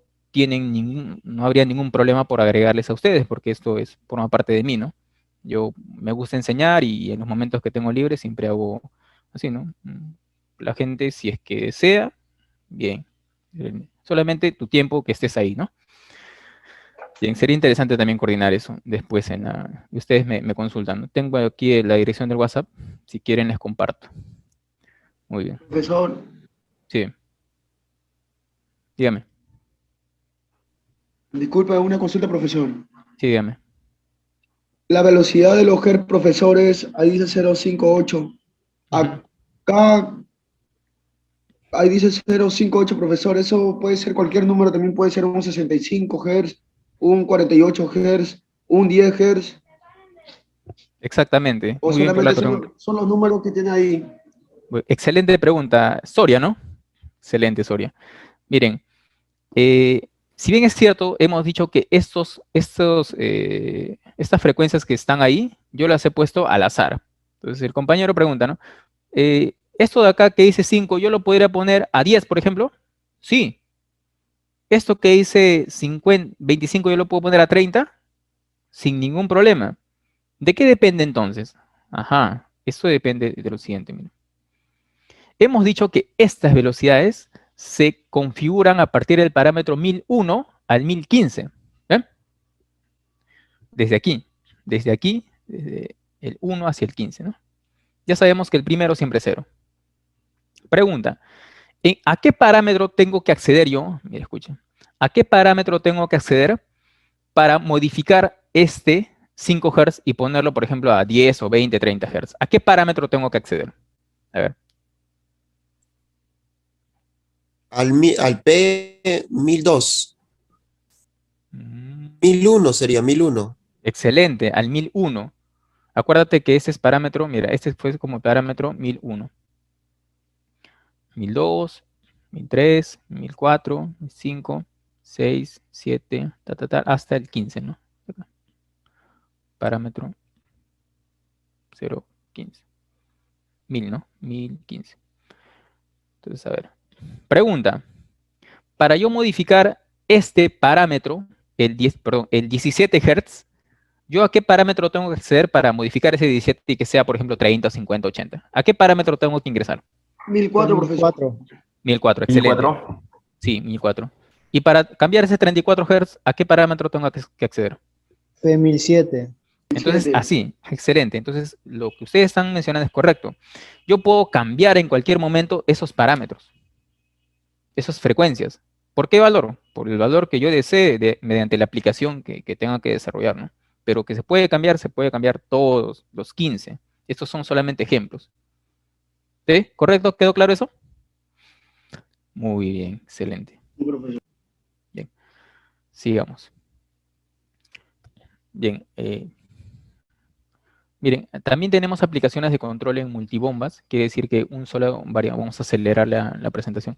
habría ningún problema por agregarles a ustedes, porque esto forma parte de mí, ¿no? Yo me gusta enseñar y en los momentos que tengo libre siempre hago así, ¿no? La gente, si es que desea, bien. Solamente tu tiempo que estés ahí, ¿no? Bien, sería interesante también coordinar eso después y ustedes me consultan, ¿no? Tengo aquí la dirección del WhatsApp, si quieren les comparto. Muy bien. Profesor, Sí. Dígame. disculpe, una consulta, profesor. Sí, dígame. La velocidad de los hertz, profesores, ahí dice 058. Acá, ahí dice 058, profesor. Eso puede ser cualquier número, también puede ser un 65 Hz, un 48 Hz, un 10 Hz, Exactamente. o Muy bien por la solamente pregunta. son los números que tiene ahí. Excelente pregunta. Soria, ¿no? Excelente, Soria. Miren, si bien es cierto, hemos dicho que estas frecuencias que están ahí, yo las he puesto al azar. Entonces el compañero pregunta, ¿no? Esto de acá que dice 5, ¿yo lo podría poner a 10, por ejemplo? Sí. Esto que dice 25, ¿yo lo puedo poner a 30? Sin ningún problema. ¿De qué depende entonces? Ajá, esto depende de lo siguiente. Mira. Hemos dicho que estas velocidades se configuran a partir del parámetro 1001 al 1015. ¿Ven? Desde aquí, desde el 1 hacia el 15, ¿no? Ya sabemos que el primero siempre es 0. Pregunta, ¿a qué parámetro tengo que acceder yo? Mira, escuchen. ¿A qué parámetro tengo que acceder para modificar este 5 Hz y ponerlo, por ejemplo, a 10 o 20, 30 Hz? ¿A qué parámetro tengo que acceder? A ver. Al P1002. 1001 sería 1001. Excelente, al 1001. Acuérdate que ese es parámetro, mira, este fue como parámetro 1001. 1002, 1003, 1004, 1005, 6, 7, hasta el 15, ¿no? Parámetro 015. 1000, ¿no? 1015. Entonces, a ver. Pregunta. Para yo modificar este parámetro, el 17 Hz, ¿yo a qué parámetro tengo que acceder para modificar ese 17 y que sea, por ejemplo, 30, 50, 80? ¿A qué parámetro tengo que ingresar? 1004, profesor. 1004, excelente. 1004. Sí, 1004. Y para cambiar ese 34 Hz, ¿a qué parámetro tengo que acceder? P1007. Entonces, así, excelente. Entonces, lo que ustedes están mencionando es correcto. Yo puedo cambiar en cualquier momento esos parámetros, esas frecuencias. ¿Por qué valor? Por el valor que yo desee mediante la aplicación que tenga que desarrollar, ¿no? Pero que se puede cambiar todos los 15. Estos son solamente ejemplos. ¿Sí? ¿Correcto? ¿Quedó claro eso? Muy bien, excelente. Bien, sigamos. Bien, miren, también tenemos aplicaciones de control en multibombas, quiere decir que un solo variador, vamos a acelerar la presentación,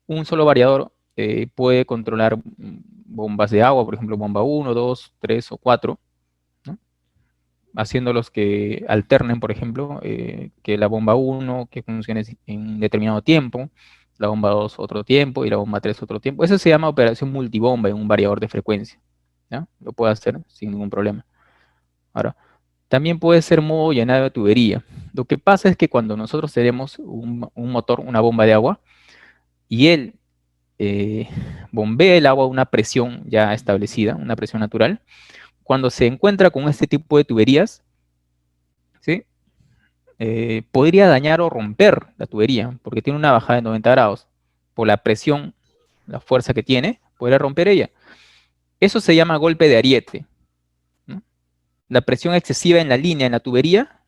un solo variador puede controlar bombas de agua, por ejemplo, bomba 1, 2, 3 o 4, ¿no? Haciéndolos que alternen, por ejemplo, que la bomba 1 que funcione en un determinado tiempo, la bomba 2 otro tiempo y la bomba 3 otro tiempo. Eso se llama operación multibomba en un variador de frecuencia, ¿ya? Lo puede hacer sin ningún problema. Ahora, también puede ser modo llenado de tubería. Lo que pasa es que cuando nosotros tenemos un motor, una bomba de agua, y él bombea el agua a una presión ya establecida, una presión natural, cuando se encuentra con este tipo de tuberías, ¿sí? Podría dañar o romper la tubería, porque tiene una bajada de 90 grados. Por la presión, la fuerza que tiene, podría romper ella. Eso se llama golpe de ariete. La presión excesiva en la línea, en la tubería,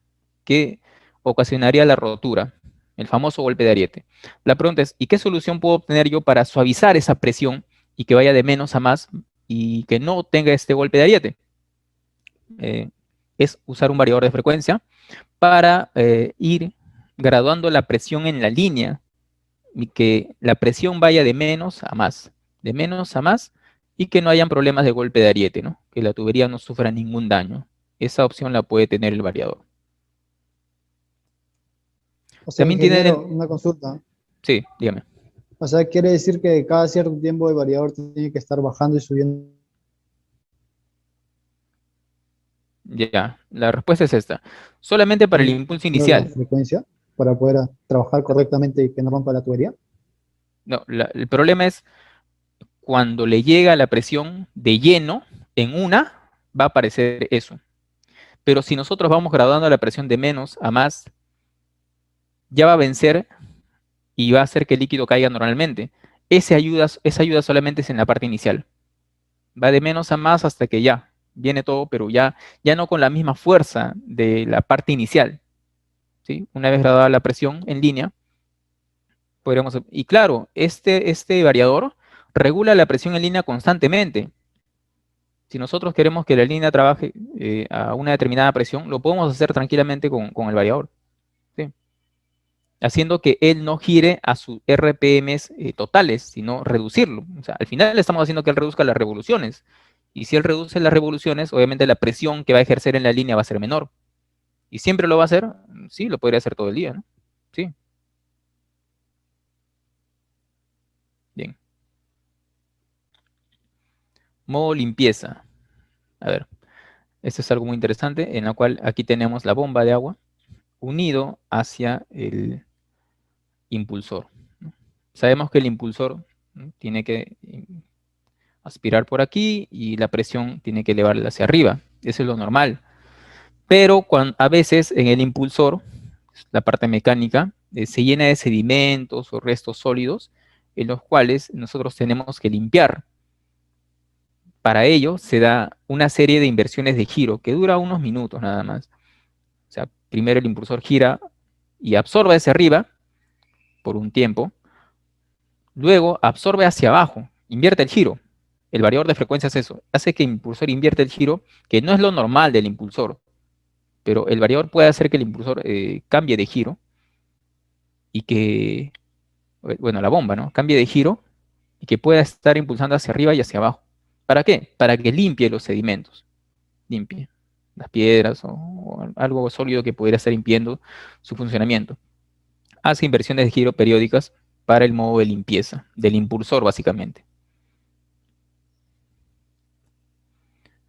que ocasionaría la rotura, el famoso golpe de ariete. La pregunta es, ¿y qué solución puedo obtener yo para suavizar esa presión y que vaya de menos a más y que no tenga este golpe de ariete? Es usar un variador de frecuencia para ir graduando la presión en la línea y que la presión vaya de menos a más, y que no hayan problemas de golpe de ariete, ¿no? Que la tubería no sufra ningún daño. Esa opción la puede tener el variador. O sea, También ingeniero, tienen, una consulta. sí, dígame. O sea, quiere decir que cada cierto tiempo el variador tiene que estar bajando y subiendo Ya, la respuesta es esta. Solamente para el impulso la inicial. frecuencia para poder trabajar correctamente y que no rompa la tubería. No, el problema es cuando le llega la presión de lleno en una, va a aparecer eso. Pero si nosotros vamos graduando la presión de menos a más, ya va a vencer y va a hacer que el líquido caiga normalmente. Esa ayuda solamente es en la parte inicial. Va de menos a más hasta que ya viene todo, pero ya no con la misma fuerza de la parte inicial. ¿Sí? Una vez graduada la presión en línea, podríamos... Y claro, este variador regula la presión en línea constantemente. Si nosotros queremos que la línea trabaje a una determinada presión, lo podemos hacer tranquilamente con el variador. ¿Sí? Haciendo que él no gire a sus RPMs totales, sino reducirlo. O sea, al final estamos haciendo que él reduzca las revoluciones. Y si él reduce las revoluciones, obviamente la presión que va a ejercer en la línea va a ser menor. ¿Y siempre lo va a hacer? Sí, lo podría hacer todo el día, ¿no? Sí. Bien. Modo limpieza. A ver, esto es algo muy interesante, en la cual aquí tenemos la bomba de agua unido hacia el impulsor, ¿no? Sabemos que el impulsor, ¿no?, tiene que aspirar por aquí y la presión tiene que elevarla hacia arriba. Eso es lo normal. Pero a veces en el impulsor, la parte mecánica, se llena de sedimentos o restos sólidos en los cuales nosotros tenemos que limpiar. Para ello se da una serie de inversiones de giro que dura unos minutos nada más. O sea, primero el impulsor gira y absorbe hacia arriba por un tiempo, luego absorbe hacia abajo, invierte el giro. El variador de frecuencia es eso, hace que el impulsor invierte el giro, que no es lo normal del impulsor, pero el variador puede hacer que el impulsor cambie de giro y que, bueno, la bomba, ¿no?, cambie de giro y que pueda estar impulsando hacia arriba y hacia abajo. ¿Para qué? Para que limpie los sedimentos, limpie las piedras o algo sólido que pudiera estar impidiendo su funcionamiento. Hace inversiones de giro periódicas para el modo de limpieza del impulsor, básicamente.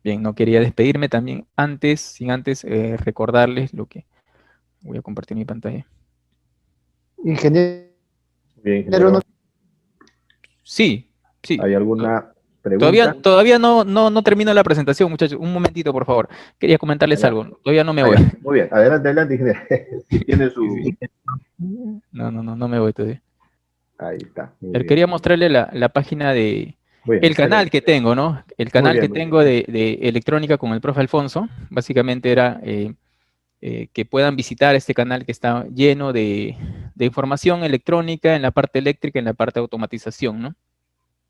Bien, no quería despedirme también sin antes recordarles lo que... Voy a compartir mi pantalla. Ingeniero, Bien, ingeniero. Sí, sí. ¿Hay alguna pregunta? Todavía no termino la presentación, muchachos. Un momentito, por favor. Quería comentarles Ya. algo. Todavía no me voy. Muy bien, adelante, ingeniero. Si tiene su... No me voy todavía. Ahí está. Muy bien. Quería mostrarle la página de... Muy bien, El canal excelente. que tengo, ¿no? El canal que tengo de electrónica con el profe Alfonso. Básicamente era que puedan visitar este canal que está lleno de información electrónica en la parte eléctrica, en la parte de automatización, ¿no?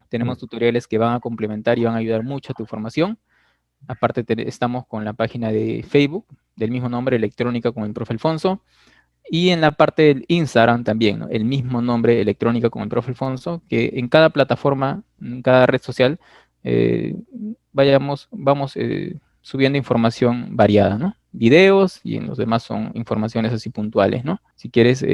Tenemos tutoriales que van a complementar y van a ayudar mucho a tu formación. Aparte estamos con la página de Facebook, del mismo nombre, Electrónica con el profe Alfonso. Y en la parte del Instagram también, ¿no?, el mismo nombre, Electrónica con el profe Alfonso, que en cada plataforma, en cada red social, vamos subiendo información variada, ¿no? Videos, y en los demás son informaciones así puntuales, ¿no? Si quieres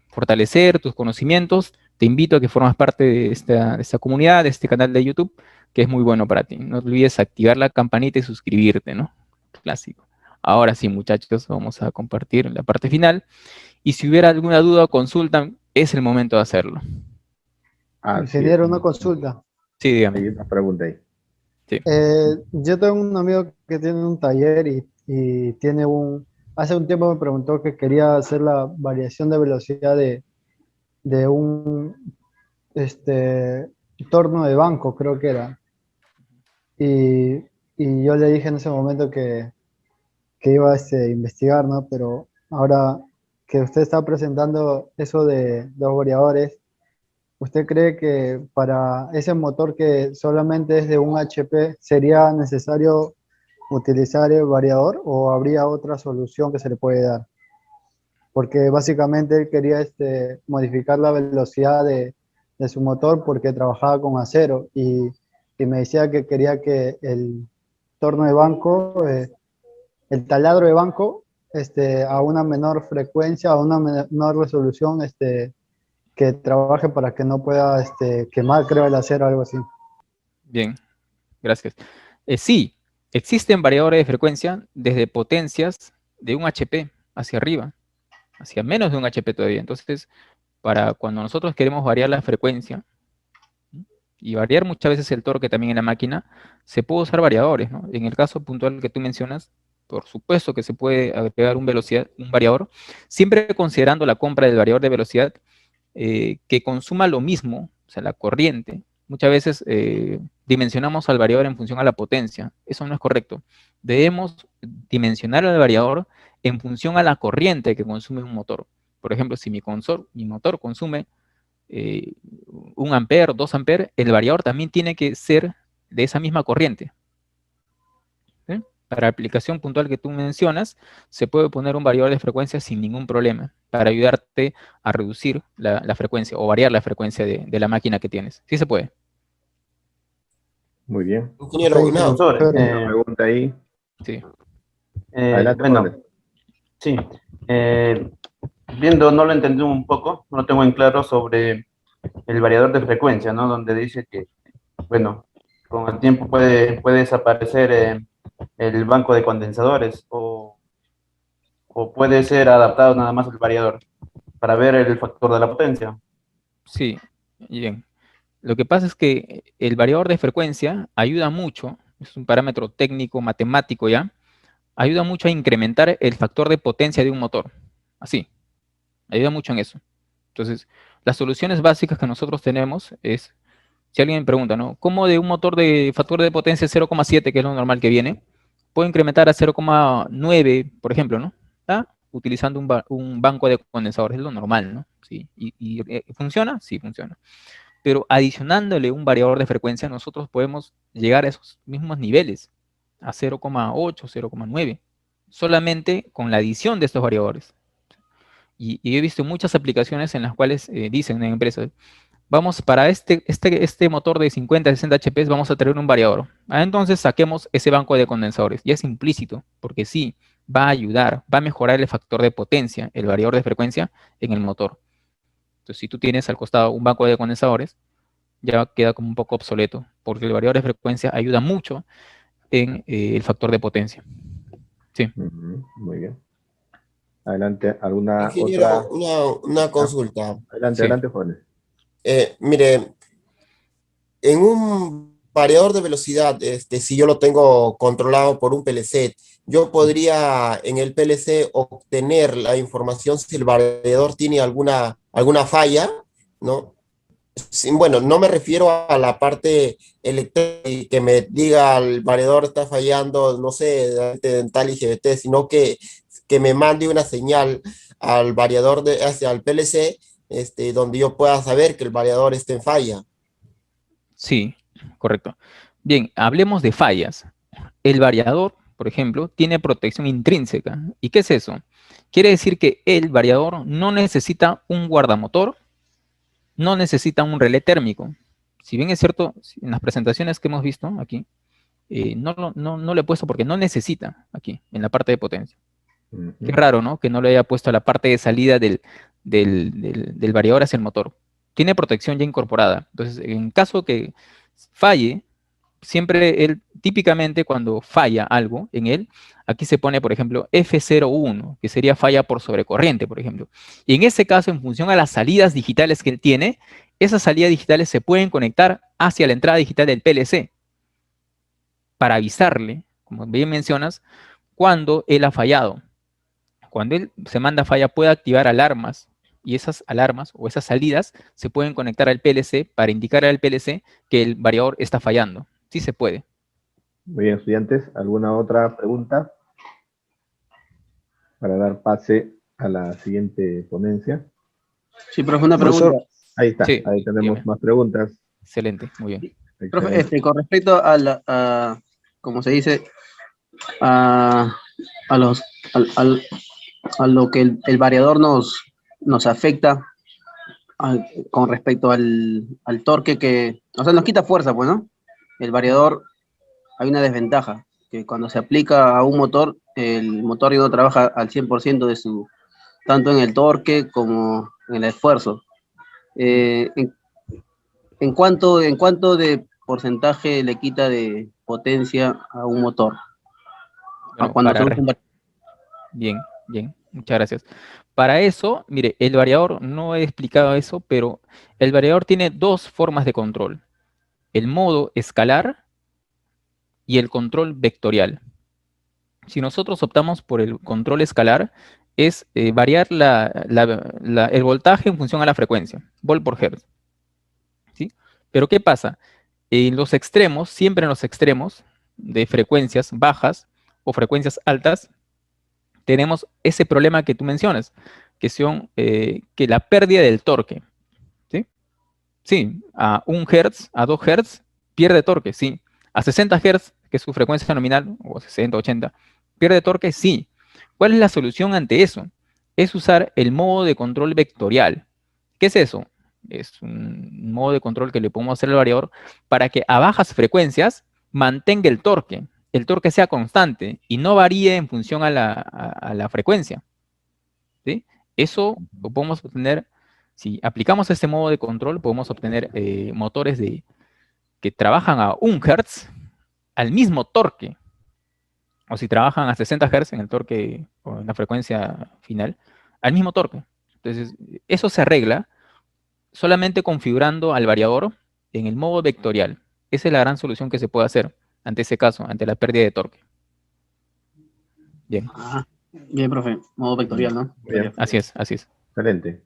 fortalecer tus conocimientos, te invito a que formas parte de esta comunidad, de este canal de YouTube, que es muy bueno para ti. No olvides activar la campanita y suscribirte, ¿no? Clásico. Ahora sí, muchachos, vamos a compartir la parte final. Y si hubiera alguna duda o consulta, es el momento de hacerlo. ingeniero, una consulta. Sí, dígame. Hay una pregunta ahí. Sí. Yo tengo un amigo que tiene un taller y tiene hace un tiempo me preguntó que quería hacer la variación de velocidad de un torno de banco, creo que era. Y yo le dije en ese momento que iba a investigar, ¿no? Pero ahora que usted está presentando eso de los variadores, ¿usted cree que para ese motor que solamente es de un HP sería necesario utilizar el variador o habría otra solución que se le puede dar? Porque básicamente él quería modificar la velocidad de su motor porque trabajaba con acero y me decía que quería que el torno de banco, el taladro de banco, a una menor frecuencia, a una menor resolución, que trabaje para que no pueda quemar, creo, el acero o algo así. Bien, gracias. Sí, existen variadores de frecuencia desde potencias de 1 HP hacia arriba, hacia menos de 1 HP todavía. Entonces, para cuando nosotros queremos variar la frecuencia y variar muchas veces el torque también en la máquina, se puede usar variadores, ¿no? En el caso puntual que tú mencionas, por supuesto que se puede agregar un variador, siempre considerando la compra del variador de velocidad que consuma lo mismo, o sea, la corriente. Muchas veces dimensionamos al variador en función a la potencia. Eso no es correcto. Debemos dimensionar al variador en función a la corriente que consume un motor. Por ejemplo, si mi motor consume 1 ampere, 2 amperes, el variador también tiene que ser de esa misma corriente. ¿Sí? Para la aplicación puntual que tú mencionas, se puede poner un variador de frecuencia sin ningún problema, para ayudarte a reducir la frecuencia o variar la frecuencia de la máquina que tienes. Sí se puede. Muy bien. Ingeniero, una, Profesor, Una pregunta ahí. Sí. Adelante, bueno, Jorge. sí. Viendo, no lo entendí un poco, no lo tengo en claro sobre el variador de frecuencia, ¿no? Donde dice que, bueno, con el tiempo puede desaparecer el banco de condensadores o puede ser adaptado nada más el variador para ver el factor de la potencia. Sí, bien. Lo que pasa es que el variador de frecuencia ayuda mucho, es un parámetro técnico, matemático ya, ayuda mucho a incrementar el factor de potencia de un motor. Así, ayuda mucho en eso. Entonces, las soluciones básicas que nosotros tenemos es, si alguien me pregunta, ¿no? ¿Cómo de un motor de factor de potencia 0,7, que es lo normal que viene, puedo incrementar a 0,9, por ejemplo, ¿no? ¿Ah? Utilizando un banco de condensadores, es lo normal, ¿no? Sí. ¿Y funciona? Sí, funciona. Pero adicionándole un variador de frecuencia, nosotros podemos llegar a esos mismos niveles, a 0,8, 0,9, solamente con la adición de estos variadores. Y he visto muchas aplicaciones en las cuales dicen en empresas, vamos para este motor de 50, 60 HP, vamos a tener un variador. Entonces saquemos ese banco de condensadores. Ya es implícito, porque sí, va a ayudar, va a mejorar el factor de potencia, el variador de frecuencia en el motor. Entonces, si tú tienes al costado un banco de condensadores, ya queda como un poco obsoleto, porque el variador de frecuencia ayuda mucho en el factor de potencia. Sí. Muy bien. Adelante, ¿alguna ingeniero, otra? una consulta. Adelante, Sí. adelante, jóvenes. Mire, en un variador de velocidad, si yo lo tengo controlado por un PLC, yo podría en el PLC obtener la información si el variador tiene alguna falla, ¿no? Sí, bueno, no me refiero a la parte electrónica que me diga el variador está fallando, no sé, dental y GBT, sino que me mande una señal al variador hacia el PLC, donde yo pueda saber que el variador está en falla. Sí, correcto. Bien, hablemos de fallas. El variador, por ejemplo, tiene protección intrínseca. ¿Y qué es eso? Quiere decir que el variador no necesita un guardamotor, no necesita un relé térmico. Si bien es cierto, en las presentaciones que hemos visto aquí, no lo he puesto porque no necesita aquí, en la parte de potencia. Qué raro, ¿no? Que no le haya puesto a la parte de salida del variador hacia el motor. Tiene protección ya incorporada. Entonces, en caso que falle, siempre él, típicamente cuando falla algo en él, aquí se pone, por ejemplo, F01, que sería falla por sobrecorriente, por ejemplo. Y en ese caso, en función a las salidas digitales que él tiene, esas salidas digitales se pueden conectar hacia la entrada digital del PLC para avisarle, como bien mencionas, cuando él ha fallado. Cuando él se manda falla, puede activar alarmas, y esas alarmas o esas salidas se pueden conectar al PLC para indicar al PLC que el variador está fallando. Sí se puede. Muy bien, estudiantes, ¿alguna otra pregunta para dar pase a la siguiente ponencia? Sí, profe, una pregunta. Ahí está, Sí, ahí tenemos dígame. más preguntas. Excelente, muy bien. Profe, Excelente. con respecto como se dice, a lo que el variador nos afecta con respecto al torque o sea, nos quita fuerza, pues, ¿no? El variador, hay una desventaja. que cuando se aplica a un motor, el motor ya no trabaja al 100% tanto en el torque como en el esfuerzo. ¿En cuánto de porcentaje le quita de potencia a un motor? Bueno, Cuando se usa un bien, muchas gracias. Para eso, mire, el variador, no he explicado eso, pero el variador tiene dos formas de control: el modo escalar y el control vectorial. Si nosotros optamos por el control escalar, es variar el voltaje en función a la frecuencia, volt por hertz. ¿Sí? Pero ¿qué pasa? En los extremos, siempre en los extremos de frecuencias bajas o frecuencias altas, tenemos ese problema que tú mencionas, que son que la pérdida del torque. ¿Sí? Sí, a 1 Hz, a 2 Hz, pierde torque, sí. A 60 Hz, que es su frecuencia nominal, o 60, 80, pierde torque, sí. ¿Cuál es la solución ante eso? Es usar el modo de control vectorial. ¿Qué es eso? Es un modo de control que le podemos hacer al variador para que a bajas frecuencias mantenga el torque sea constante y no varíe en función a la frecuencia. ¿Sí? Eso lo podemos obtener, si aplicamos este modo de control, podemos obtener motores que trabajan a 1 Hz al mismo torque. O si trabajan a 60 Hz en el torque o en la frecuencia final, al mismo torque. Entonces, eso se arregla solamente configurando al variador en el modo vectorial. Esa es la gran solución que se puede hacer ante ese caso, ante la pérdida de torque. Bien. Bien, profe. Modo vectorial, ¿no? Bien. Así es. Excelente.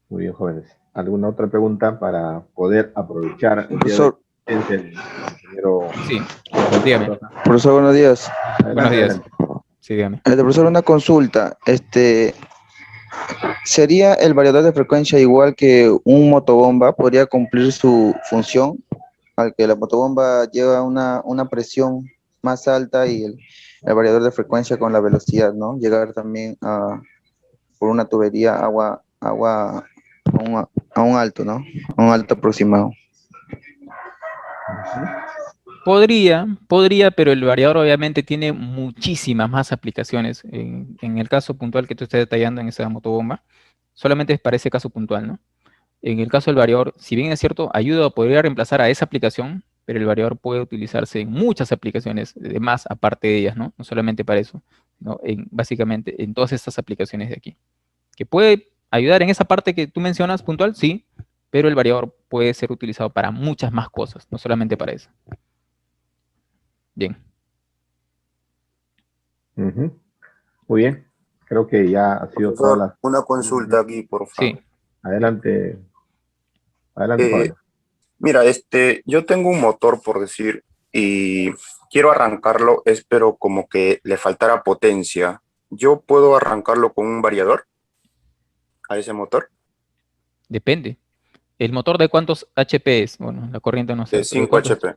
Muy bien, jóvenes. ¿Alguna otra pregunta para poder aprovechar el Profesor. ingeniero? Sí, dígame. Profesor, buenos días. Buenos días. Sí, dígame. Profesor, una consulta. ¿Sería el variador de frecuencia igual que un motobomba? ¿Podría cumplir su función? Al que la motobomba lleva una presión más alta y el variador de frecuencia con la velocidad, ¿no? Llegar también por una tubería agua a un alto, ¿no? A un alto aproximado. Podría, pero el variador obviamente tiene muchísimas más aplicaciones. En el caso puntual que tú estás detallando en esa motobomba, solamente es para ese caso puntual, ¿no? En el caso del variador, si bien es cierto, podría reemplazar a esa aplicación, pero el variador puede utilizarse en muchas aplicaciones de más aparte de ellas, ¿no? No solamente para eso, ¿no? Básicamente en todas estas aplicaciones de aquí. Que puede ayudar en esa parte que tú mencionas puntual, sí, pero el variador puede ser utilizado para muchas más cosas, no solamente para eso. Bien. Muy bien. Creo que ya ha sido toda la... Una consulta aquí, por favor. Sí. Adelante, joven. Mira, yo tengo un motor, por decir, y quiero arrancarlo, pero como que le faltara potencia. ¿Yo puedo arrancarlo con un variador a ese motor? Depende. ¿El motor de cuántos HP es? Bueno, la corriente no sé. De 5 HP.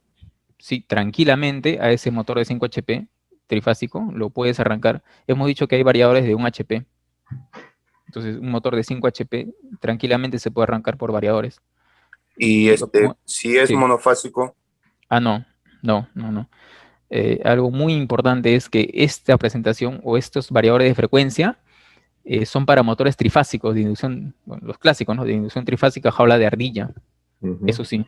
Sí, tranquilamente a ese motor de 5 HP trifásico lo puedes arrancar. Hemos dicho que hay variadores de 1 HP. Entonces, un motor de 5 HP tranquilamente se puede arrancar por variadores. Y si es sí. monofásico. No. Algo muy importante es que esta presentación o estos variadores de frecuencia son para motores trifásicos de inducción, bueno, los clásicos, ¿no? De inducción trifásica, jaula de ardilla. Eso sí,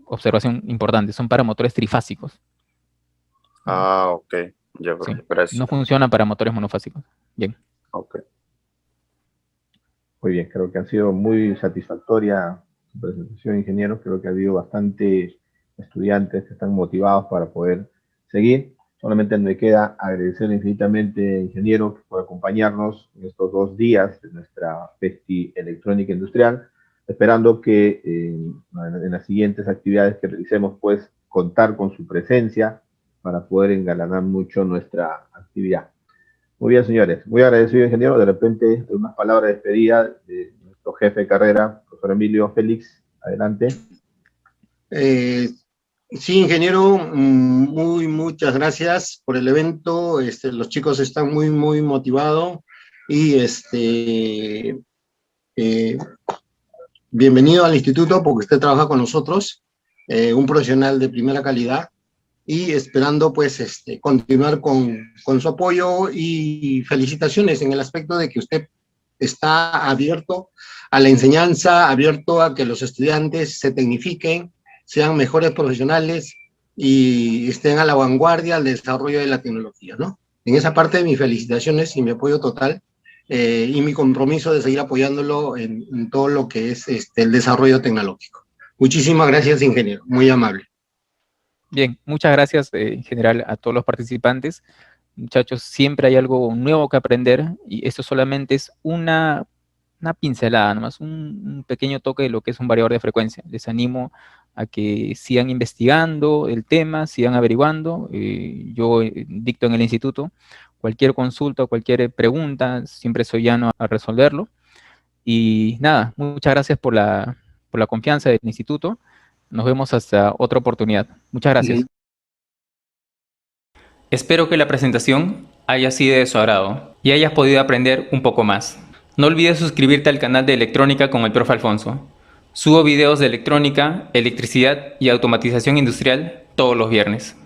observación importante, son para motores trifásicos. Ok. Ya, Sí. gracias. No funciona para motores monofásicos. Bien. Ok. Muy bien, creo que ha sido muy satisfactoria su presentación, ingeniero. Creo que ha habido bastantes estudiantes que están motivados para poder seguir. Solamente me queda agradecer infinitamente, ingeniero, por acompañarnos en estos 2 días de nuestra Festi Electrónica Industrial, esperando que en las siguientes actividades que realicemos, pues, contar con su presencia para poder engalanar mucho nuestra actividad. Muy bien, señores. Muy agradecido, ingeniero. De repente, unas palabras de despedida de nuestro jefe de carrera, profesor Emilio Félix. Adelante. Sí, ingeniero, muchas gracias por el evento. Los chicos están muy motivados y bienvenido al instituto porque usted trabaja con nosotros, un profesional de primera calidad y esperando pues continuar con su apoyo y felicitaciones en el aspecto de que usted está abierto a la enseñanza, abierto a que los estudiantes se tecnifiquen, sean mejores profesionales y estén a la vanguardia del desarrollo de la tecnología, ¿no? En esa parte, mis felicitaciones y mi apoyo total y mi compromiso de seguir apoyándolo en todo lo que es el desarrollo tecnológico. Muchísimas gracias, ingeniero, muy amable. Bien, muchas gracias en general a todos los participantes. Muchachos, siempre hay algo nuevo que aprender y esto solamente es una pincelada, nomás un pequeño toque de lo que es un variador de frecuencia. Les animo a que sigan investigando el tema, sigan averiguando. Yo dicto en el instituto. Cualquier consulta o cualquier pregunta, siempre soy llano a resolverlo. Y nada, muchas gracias por la confianza del instituto. Nos vemos hasta otra oportunidad. Muchas gracias. Espero que la presentación haya sido de su agrado y hayas podido aprender un poco más. No olvides suscribirte al canal de Electrónica con el Prof. Alfonso. Subo videos de electrónica, electricidad y automatización industrial todos los viernes.